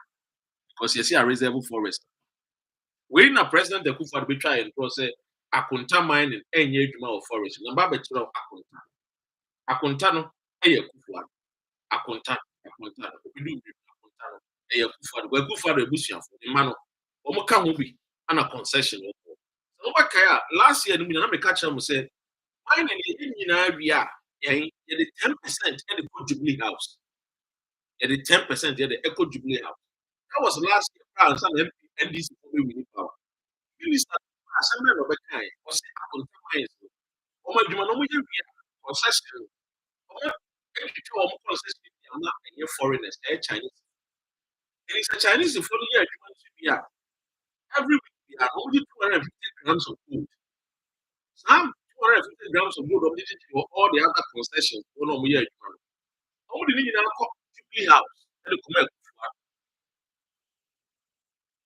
because yɛsi a reserve forest wei na president Akufo-Addo betwa yɛn ntorɔ sɛ Akonta Mining ɛnyɛ adwuma wɔ forest na ba bɛkyerɛ Akonta. Akonta no ɛyɛ Akufo-Addo. Akonta obi du bi Akonta no ɛyɛ Akufo-Addo. Akufo-Addo ebusuafo ne mma no wɔn ka ho bi ana concession wɔ hɔ. Sɛ wɔbɛkae a last year no mu na meka kyerɛ mo sɛ mining yɛde nyinaa wie a yɛde 10% ɛde kɔ Jubilee House. Yɛde 10% yɛde ɛkɔ Jubilee House. That was last year. Ansa na NDC fo bɛ win power. Minister asɛm na ɔbɛkae ɔsɛ Akonta Mines no wɔn adwuma no wɔn yɛ wie a concession foreigners, Chinese. And it's a Chinese for the year, every week we are only 250 grams of gold. Some 250 grams of gold of digital or all the other concessions. Only need a Jubilee House and the commercial.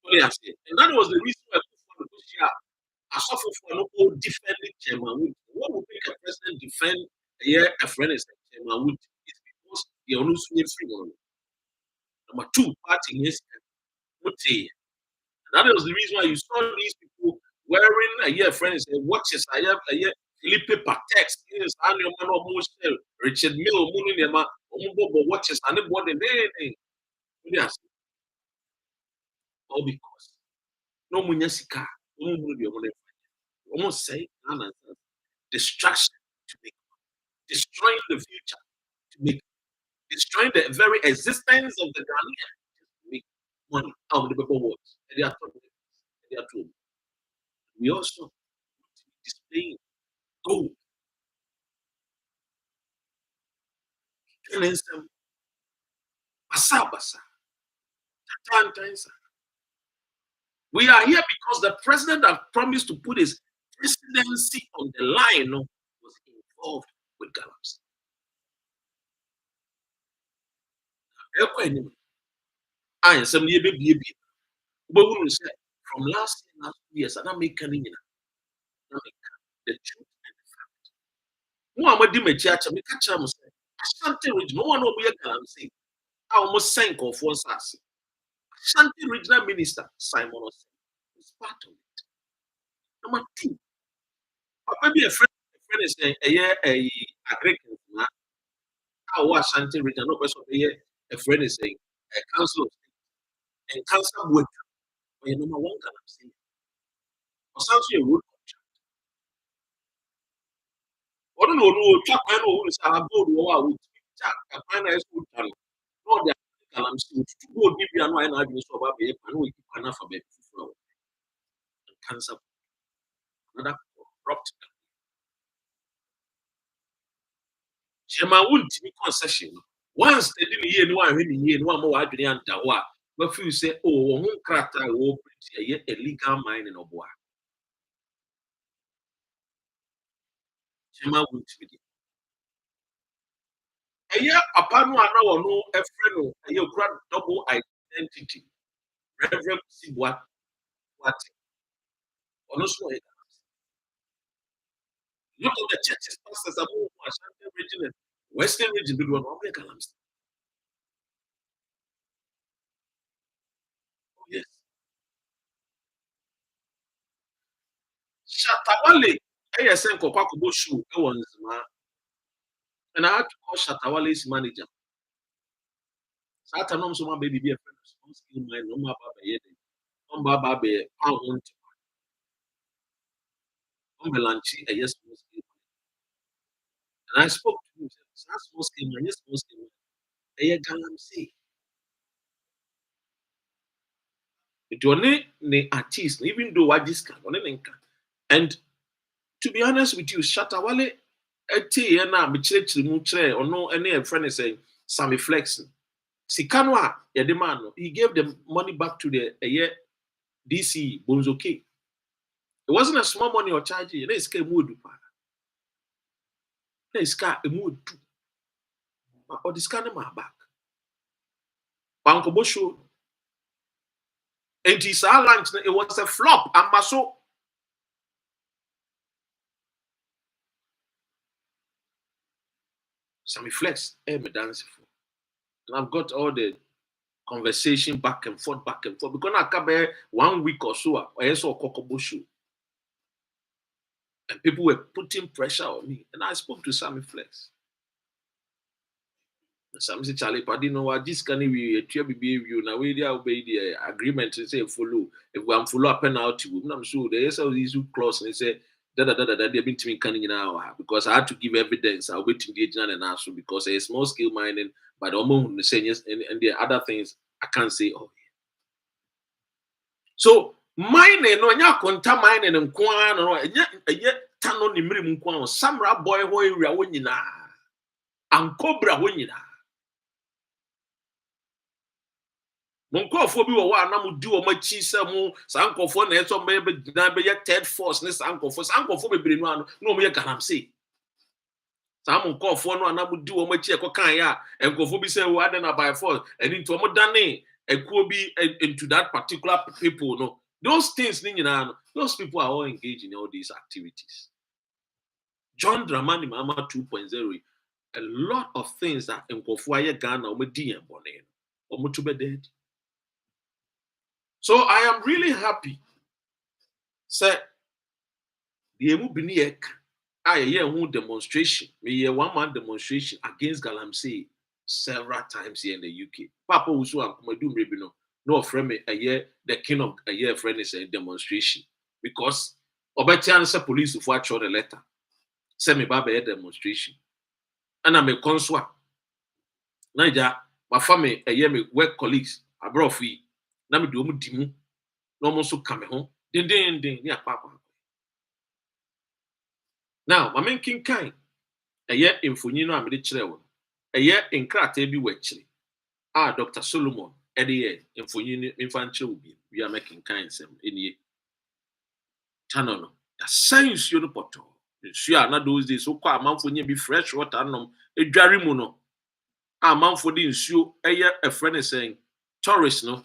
And that was the reason why I suffer for no old defending Chairman. What would make a president defend a friend is Chairman is because they are not free money. Number two, party is that was the reason why you saw these people wearing a year friends and watches. I have a year Philippe Patex, annual man almost Richard Mill, Munima, watches, and the body. Yes, all because no munyasika, almost say distraction to make destroying the future to make destroying the very existence of the Ghanaian to make money out of the paper words. They are told. We also displaying gold. We are here because the president that promised to put his presidency on the line was involved with gallops. I some baby. From last years, and I'm making the truth and the fact. No, I'm a dimmer me catch them say, Ashanti Ridge, no one will be a galamsey. I almost sank off one sass. Ashanti Regional Minister Simon is part of it. Number two, maybe a friend is a agriculture. How Ashanti Regional, no person a friend is saying a council of state and council work. Number one galamsey. Or sounds a road contract. Ono no no twa kwan no wo sa gold wo a wo twa kwan na eso twa no. No de galamsey to gold ni bia no ai na adwene so ba be kwan no ki kwan afa be fufuro. Cancer another corrupt. Chema wuntimi concession no. Once they didn't hear no ahwe ni yie no ama wa adwene anta ho a, ba feel say oh wo ho krata wo operate illegal mining oboa. Chema wuntimi. Eye papa no ana wo no efre no eye okura double identity. Reverend Sibwa what ono so e. Look at the churches pastors above Ashanti region and Western region do one of Galamsey. Oh yes. Shatawale ASN Kokwakubo shoe and I had to call Shatawale's manager. Satanom so my baby be a friend. My no more baba yet. No baba be pound on Melanchi a yes mostly. And I spoke to him. That's mostly my yes mostly. A Galamsey. It only the artist, even though I discount on an and to be honest with you, Shatawale eti na me chire mu chire ono ene e friend say Sammy Flex. Sikanwa ya the man no, he gave the money back to the DC Bonzoke. It wasn't a small money or charge. Na iska mu odu pa. Na iska mu odu. Or the scan ma back. Banko show. And his lunch it was a flop. Amaso. Sammy Flex, me dance for. And I've got all the conversation back and forth. Because I come 1 week or so, I saw Kokobo show. And people were putting pressure on me. And I spoke to Sammy Flex. Sammy said, Charlie, I didn't know what this can be a behavior. Now we obey the agreement to say follow. If we follow a penalty, I'm sure there is all these clause and they say they've been to me coming now because I had to give evidence. I'll wait to engage and answer because it's small scale mining, but almost the same and the other things I can't say. Oh, so mining no nya Akonta mining and kwan no yet tano ni mrim kwan samra boy ho area wo nyina ankobra ho nyina monkofo bi wo wa na mo di wo machi se mo sankofo na eso be na be third force ne sankofo bebre no ano na mo ye Galamsey sam monkofo no na mo di wo machi e kokan ya enkofo bi se wo adena by force eni to mo dane ekuo bi into that particular people no those things those people are all engaged in all these activities. John Dramani Mahama 2.0 a lot of things that enkofo aye Ghana o me di en bone o mo to be dead. So I am really happy. Say, the emu bini I hear demonstration. Me 1 month demonstration against Galamsey several times here in the UK. Papa also am come do maybe no friend me a year the king of a year friend is a demonstration because Obetian say police for actual the letter. Say me baba a demonstration. And I'm a consul. Naija, my family a year me work colleagues abroad free. Na me do mu dimu no mo so come home din ni apapa now my main king kan eye mfonyi no amede kire wo eye nkrata bi wachire Dr. Solomon ede mfonyi ni mfa nkire obi we are making kind sem enie channel no the science you no poto nsu na those days so kwa amanfonyi bi fresh water nom edware mu no amanfo di nsu eye a friend saying tourist no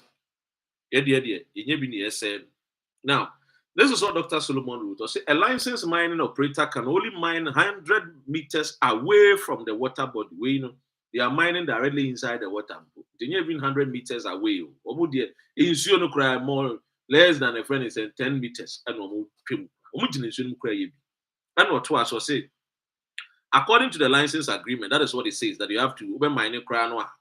now, this is what Dr. Solomon wrote. Say, a licensed mining operator can only mine 100 meters away from the water body. They are mining directly inside the water. They even 100 meters away. More less than a friend is 10 meters. And what was I say? According to the license agreement, that is what it says that you have to open mining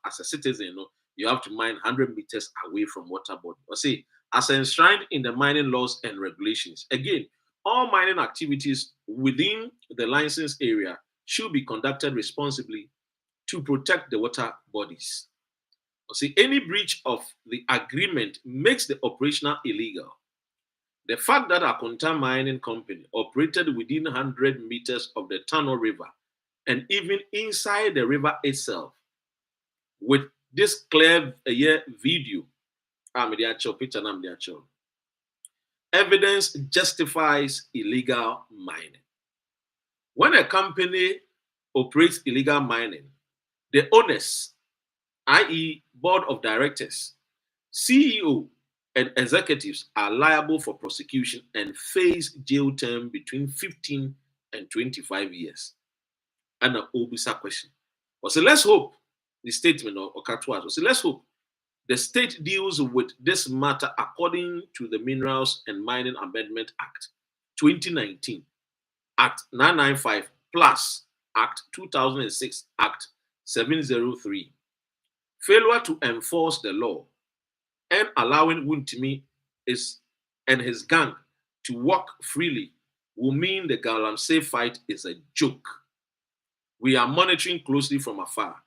as a citizen. You have to mine 100 meters away from water body. Or say, as enshrined in the mining laws and regulations. Again, all mining activities within the license area should be conducted responsibly to protect the water bodies. See, any breach of the agreement makes the operational illegal. The fact that Akonta Mining Company operated within 100 meters of the Tano River and even inside the river itself with this clear video, evidence justifies illegal mining. When a company operates illegal mining, the owners, i.e., board of directors, CEO, and executives are liable for prosecution and face jail term between 15 and 25 years. And an obisa question. So let's hope the statement of Okatwa. So let's hope the state deals with this matter according to the Minerals and Mining Amendment Act 2019, Act 995 plus Act 2006, Act 703. Failure to enforce the law and allowing Wontumi and his gang to walk freely will mean the Galamsey fight is a joke. We are monitoring closely from afar.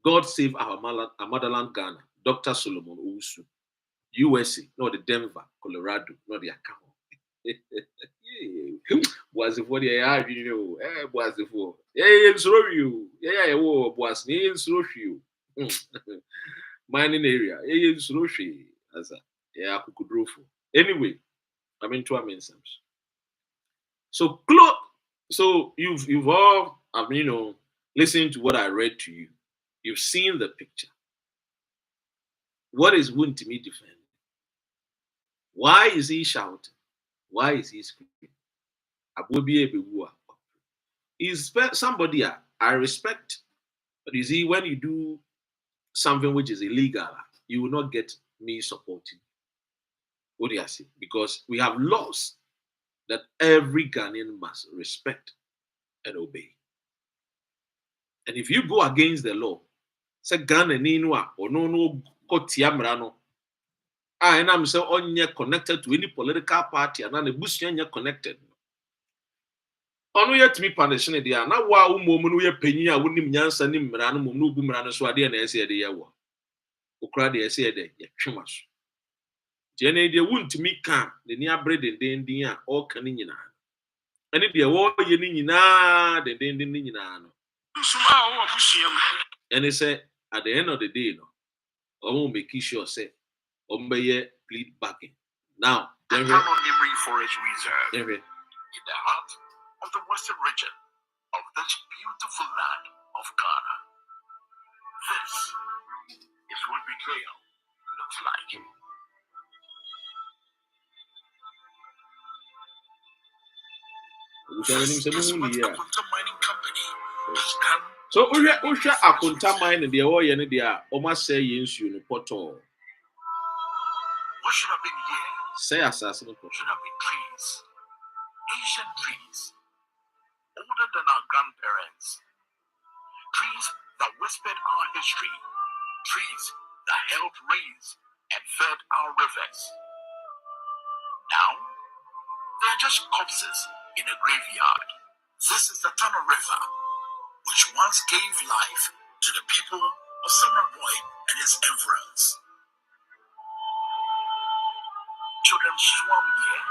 God save our motherland Ghana. Dr. Solomon Owusu, USA, not the Denver, Colorado, not the account. Was it for the you know? Was it for? You. Was you. Mining area. Anyway, I'm into a mensams. So you've all listened to what I read to you. You've seen the picture. What is Wontumi defending? Why is he shouting? Why is he screaming? He's somebody I respect, but you see, when you do something which is illegal, you will not get me supporting. What do you say? Because we have laws that every Ghanaian must respect and obey. And if you go against the law, say Ghana Ninwa or no Kotiamrano, and I'm so onye connected to any political party and the bush connected. Ono yet me punishing it there. Now, wow, woman, we are penny, I wouldn't answer him, Rano, no boomerang, so I didn't say the yawa. Ukradi, I said, yeah, chumas. Jenny, they wouldn't me come, the near bread and the Indian or canina. And if they were yenina, the Indian. And they said, at the end of the day, no, I won't make sure, say, Ombeye plead backing. Now, the Memory Forest Reserve, in the heart of the western region of this beautiful land of Ghana. This is what betrayal looks like. This is what Akonta Mining Company has done. So, Usha Akonta Mining, the oil and the almost say yes, you know, poto. What should have been here? Say assassin. Should have been trees. Ancient trees. Older than our grandparents. Trees that whispered our history. Trees that held rains and fed our rivers. Now, they're just corpses in a graveyard. This is the Tano River, which once gave life to the people of Summer Boy and his environs. Children swam here.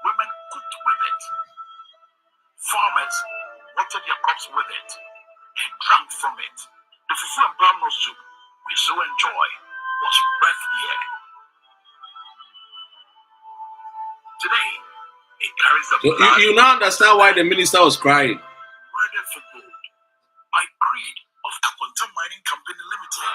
Women cooked with it. Farmers watered their crops with it and drank from it. The fufu and brown nose soup we so enjoy was birthed here. Today, it carries the blood. You now understand why the minister was crying. Murdered for gold by greed of Akonta Mining Company Limited.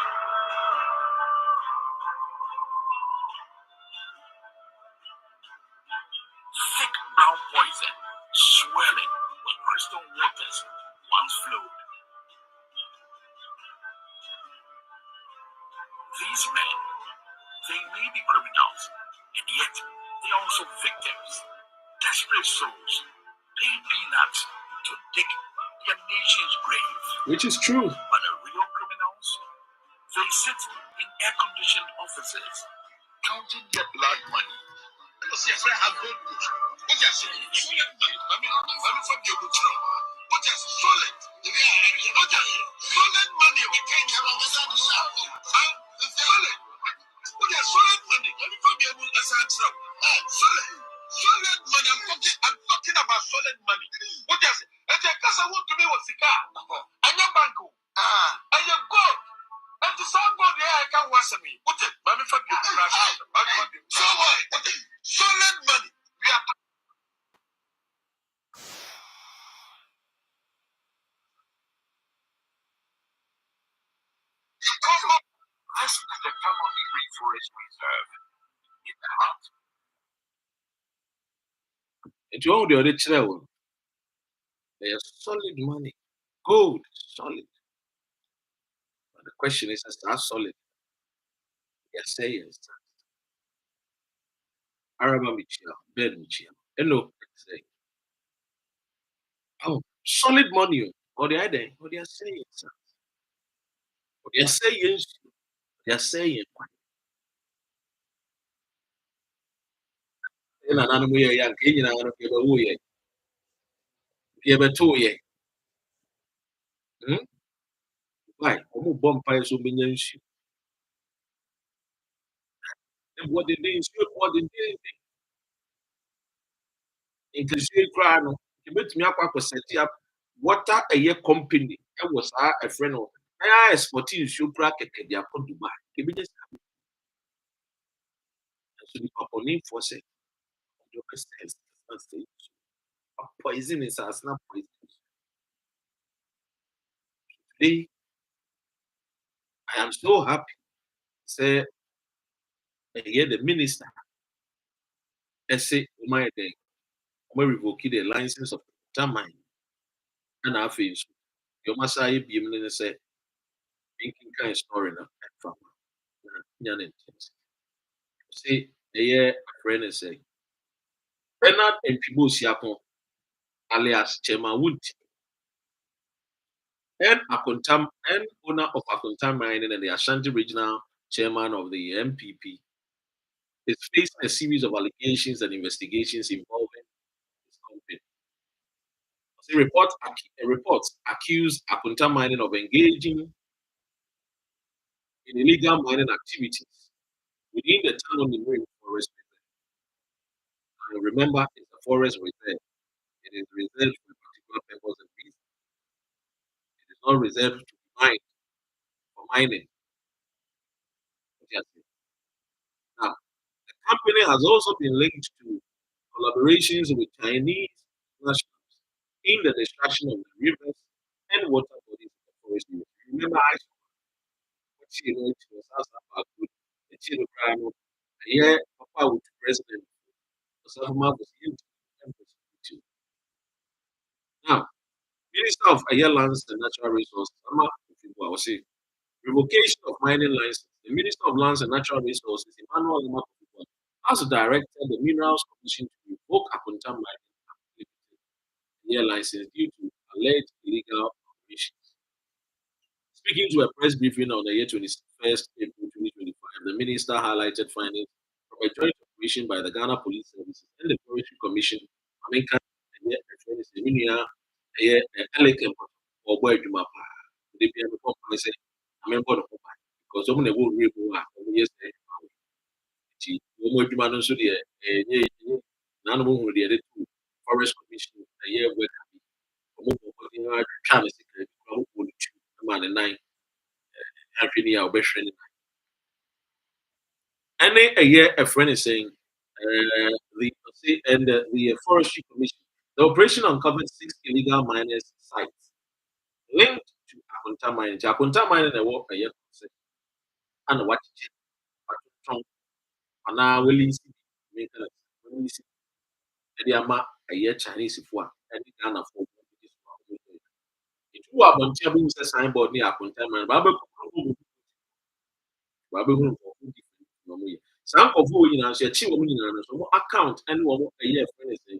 Thick brown poison swirling when crystal waters once flowed. These men, they may be criminals, and yet they are also victims. Desperate souls pay peanuts to dig their nation's grave. Which is true. But the real criminals, they sit in air-conditioned offices, counting their blood money. What you say? Solid money. Solid. was a car. I know Banco. I am good. And the song go there, I can once me. Put it, Mammy for you. So what? Solid money. We are. This is the Family Rainforest Reserve in the heart. It's all the other children. They are solid money. Gold, solid. But the question is, how solid? Yes, say yes. Araba Michel, Ben Michel. Hello, say. Oh, solid money. Or the other, or they are saying, or they are saying, they are saying. Ina nanu mu ye yank, ina nanu ke ba wo ye, ke ba to ye. Hmm? Why? Omo bomb fire so many nsu. What the day is what the day nkesie kura no ebetumi akɔ akɔsɛte up water ɛyɛ company ɛwɔ saa ɛfrɛ no ɛyɛ export nsuo kura kɛkɛ de akɔ Dubai ebenya sika nso nipa pɔnefo sɛ ɔde ɔbɛ sɛ poison is as na poison today I am so happy sɛ ɛyɛ the minister ɛsɛ ɔmo ayɛ dɛ ɔmo revoke the license of Tamine ɛna afei nso deɛ ɔmo asa ayɛ biem ne sɛ nkenkan story na ɛfa na nya ne nkyɛn say ɛyɛ afrɛ no sɛ Bernard Mpibo Siakon alias Chairman Wontumi and Akonta and owner of Akonta Mining and the Ashanti Regional Chairman of the MPP is facing a series of allegations and investigations involving his company. A report accused Akonta Mining of engaging in illegal mining activities within the town on the Marine Forest Reserve. And remember, it's a forest reserve. It is reserved for a particular purpose and reason. It is not reserved to be mined for mining. Yes. Now, the company has also been linked to collaborations with Chinese nationals in the destruction of the rivers and water bodies of the forest. Remember, I what you know, it was asked about good, the Chino yeah, Papa with the president, Osama was used to. Now, Minister of Air Lands and Natural Resources, Ama Ifigwa, was saying, revocation of mining license. The Minister of Lands and Natural Resources, Emmanuel Ifigwa, has directed the Minerals Commission to revoke Akonta Mining year license due to alleged illegal operations. Speaking to a press briefing on the year 21st April 2025, the minister highlighted findings from a joint operation by the Ghana Police Services and the Forestry Commission. Aminka or boy Juma. They be able to say, I'm a board of because someone will read yes, no more Juma no so dear, none of them will the Forest Commission a year where twa me secret kura wo bɔ ne tu ma ne nan ahwɛ ni a ɔbɛhwɛ ne nan ɛne ɛyɛ ɛfrɛ ne sɛn the forestry commission the operation uncovered 6 illegal miners sites linked to Akonta mining Akonta mining na ɛwɔ ɛyɛ kɔsɛ ana wakyekyɛ watotɔn anaa wɔlease maintenance wɔlease ɛde ama ɛyɛ Chinese foɔ a ɛne Ghana foɔ etu wɔ abɔnten a bɛhu sɛ signboard ne yɛ Akonta mining babɛhu nkurɔfo different na ɔmo yɛ saa nkurɔfo wɔ nyinaa nso yɛkye wɔn nyinaa no so wɔn account ɛne wɔn ɛyɛ ɛfrɛ ne sɛ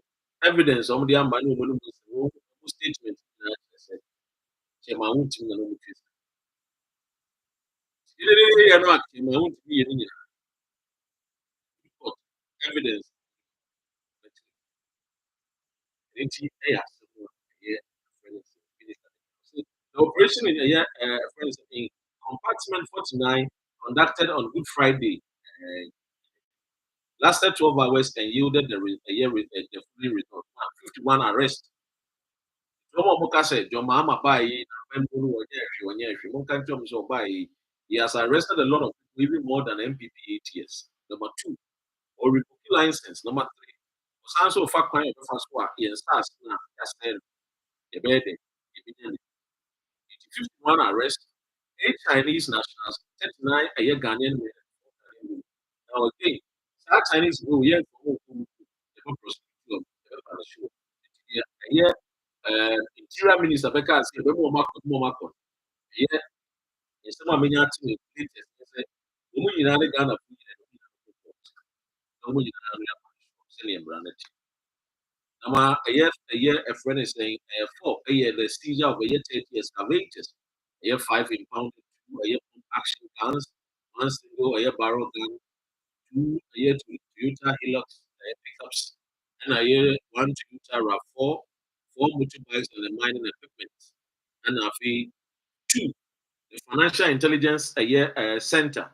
evidence a wɔn de ama ne wɔn no mu sɛ wɔn statement nyinaa kyerɛ sɛ kyɛnma ahontumi na wɔn tiri sɛ yɛde yɛ no a kyɛnma ahontumi yɛ ne nyinaa report evidence nti ɛyɛ asɛm a ɛyɛ ɛfrɛ ne sɛ minister the operation in ɛyɛ ɛfrɛ ne sɛ in compartment 49 conducted on Good Friday. Lasted 12 hours and yielded the full result. 51 arrests Moka said, John Mahama by he has arrested a lot of people, even more than MPP ATS. Number two, or revoke license. Number three, also fact crime of first one, he starts now, that's the bed, 51 arrests, 8 Chinese nationals, 39 a year Ghanaian men. Now again, that Chinese will hear from the prosecutor, yeah, interior minister Becca said, more yeah, and some of many latest say, woman in Ghana, woman in Ghana, a year, a friend is saying, a year, the seizure of a year 30 excavators, a year 5 impounded, 2 a year action guns, 1 single, a year barrel gun, 2 a year to Toyota Hilux pickups, and a year 1 Toyota RAV4, 4 motorbikes and the mining equipment, and a fee 2 the Financial Intelligence a year center,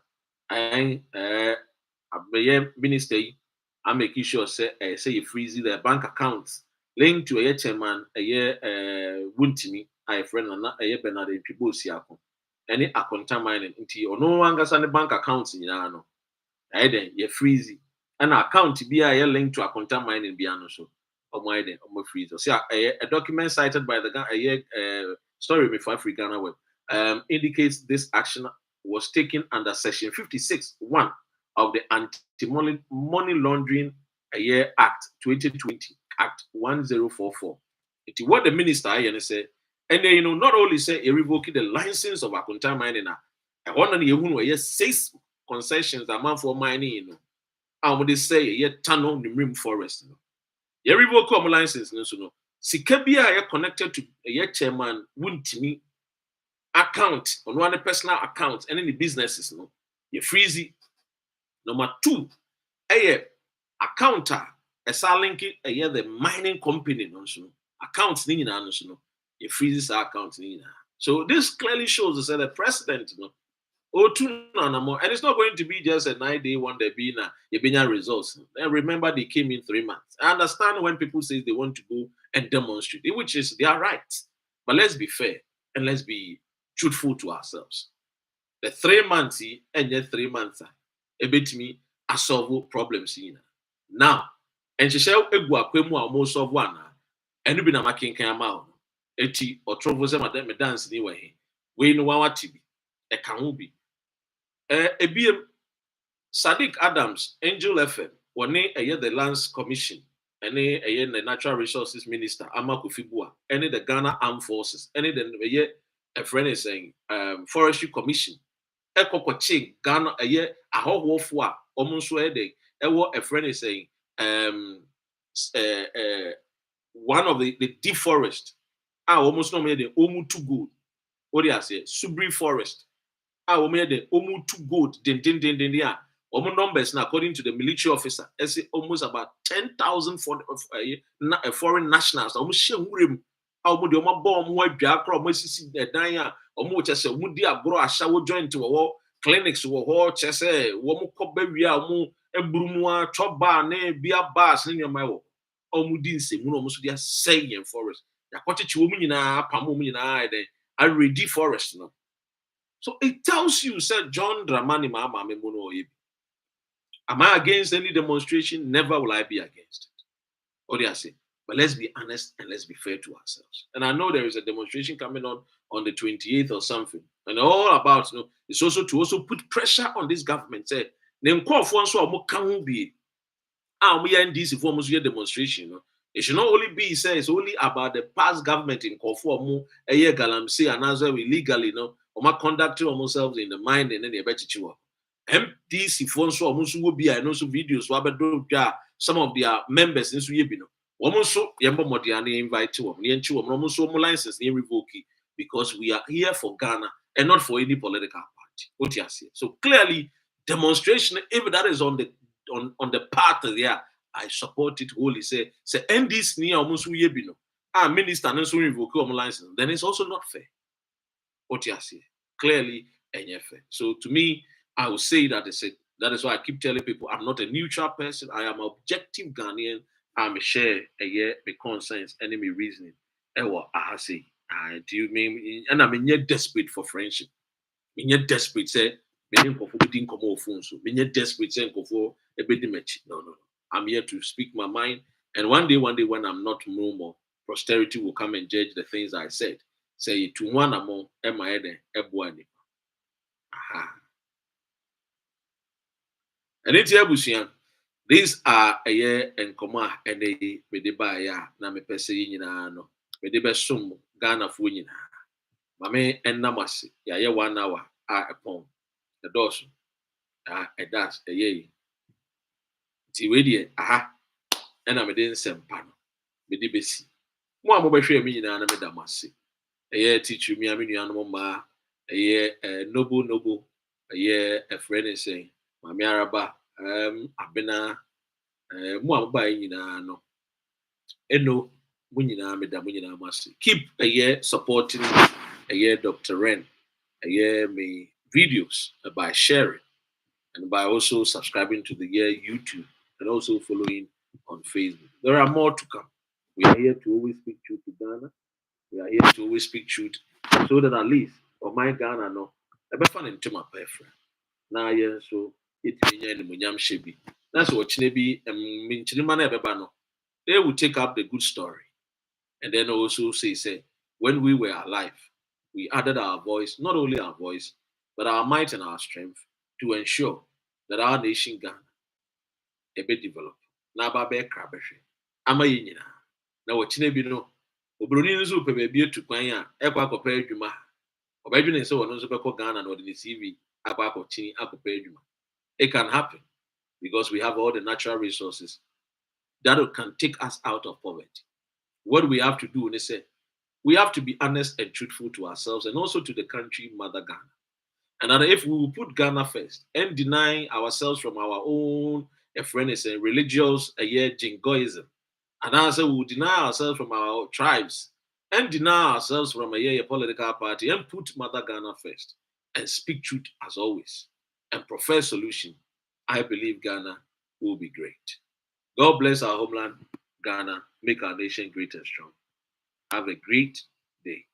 and minister, I'm making sure say you freeze the bank accounts linked to a year chairman a year Wontumi, I friend and a year Bernard people siako. Any Akonta Mining or no one got any bank accounts in Yano. I then you freeze an account be a link to Akonta Mining Biano so. Or my then or freeze. So a document cited by the guy a year story before Africana web indicates this action was taken under Section 56(1) of the Anti-Money Laundering Act 2020, Act 1044. What the minister say, and then not only say he revoked the license of Akonta Mining, I want to 6 concessions a man for mining, I would say a tunnel the rim forest. You revoke license, no. Sikabia connected to a chairman Wontumi account on one personal account and any businesses no you freezy. Number 2 a accounter a link a year the mining company no so accounts ni no so no you freeze accounts ni. So this clearly shows that the president no and it's not going to be just a 9-day wonder being a results. And remember, they came in 3 months. I understand when people say they want to go and demonstrate, which is their right. But let's be fair and let's be truthful to ourselves. The 3 months and yet 3 months, a bit me a solve problems now. And she shall almost solve one. And you been a making camel. Eti or troubles them dance anyway. We know what to be. A can be. Ebiem Sadiq Adams, Angel FM, one a year the Lands Commission, any a year the Natural Resources Minister, Amaku Fibua, any the Ghana Armed Forces, any the year a friend is saying, Forestry Commission, Ekokoche, Ghana, a year, a whole wolfwa, almost where they, a friend is saying, one of the deep forest, I almost know the Omu too good. What do I say? Subri Forest. I made the almost too good. Yeah. Numbers now, according to the military officer, I say almost about 10,000 foreign nationals. Almost share him. Almost the bomb white Biafra, almost see the Danya, almost just a woody agro, a shower joint to a clinics to a whole chess, woman cobberia, mo, a brumwa, chop bar, ne, beer bars in your mouth. Almost didn't say, almost they are saying forest. The cottage woman in a pamumin in I ready forest. No. So it tells you, said John Dramani Mahama Memono. Am I against any demonstration? Never will I be against it. What do I say? But let's be honest and let's be fair to ourselves. And I know there is a demonstration coming on the 28th or something. And all about, it's also to also put pressure on this government. Say, name call for so can be we are in this form of demonstration. It should not only be say it's only about the past government in Kofu a year galamsey and as well illegally, conducting themselves in the mind and then they bet you. MDC phones so almost will be I know some videos some of their members in Sweden. Almost so Yambo invite to them, almost so license near revoke because we are here for Ghana and not for any political party. What you say? So clearly, demonstration, if that is on the path there, I support it wholly. Say NDC near almost we minister and so revoke license, then it's also not fair. What you say? Clearly, fair. So to me, I will say that that is why I keep telling people I'm not a neutral person. I am objective Ghanaian. I'm a share a year, my concerns, enemy reasoning. Ewa ahase. Do you mean and I mean you're desperate for friendship. You're desperate, say many nkofo didn't come off phone so you're desperate say nkofo ebedi mechi. No. I'm here to speak my mind. And one day when I'm not no more, posterity will come and judge the things I said. Say to one among Emma Eden, Ebuani. Aha. And it's Ebusian. These are a year and comma and a medebaya na me pese yina no. Medebe sum Ghana funyina. Mame and namasi. Ya ye 1 hour upon the doors. A dash a ye. Tiwedi aha. And I'm a din sempano. Medibesi. Mo amobehwe me nyina na medamasi. Ɛyɛ teacher mi aminu anum ma ɛyɛ noble ɛyɛ ɛfrɛ ne sɛn maame araba abena mu a moba yɛ nyinaa no ɛno mo nyinaa meda mo nyinaa mo ase keep ɛyɛ supporting ɛyɛ Dr. Ren ɛyɛ me videos by sharing and by also subscribing to the YouTube and also following on Facebook. There are more to come. We are here to always speak truth to Ghana. We are here to always speak truth so that at least for my Ghana no I be fun into my preference. Now yeah, so it mean any munyam shebi. That's what chinebi mean chinimana ebeba no. They will take up the good story and then also say when we were alive, we added our voice, not only our voice, but our might and our strength to ensure that our nation Ghana ebe develop. Na ba be krabehwe. Ama yinyina. Na what chinebi no obroni nso pe baabi etu kwan a ekwa akọpa adwuma ọbadwene nso wono nso bɛkɔ Ghana na ɔde ne CV akɔ akɔkyi akɔpa adwuma. It can happen because we have all the natural resources that can take us out of poverty. What we have to do is say we have to be honest and truthful to ourselves and also to the country mother Ghana. And that if we will put Ghana first and deny ourselves from our own religious jingoism, and also we will deny ourselves from our tribes and deny ourselves from a political party and put Mother Ghana first and speak truth as always and profess solution, I believe Ghana will be great. God bless our homeland, Ghana, make our nation great and strong. Have a great day.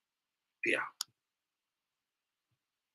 Peace.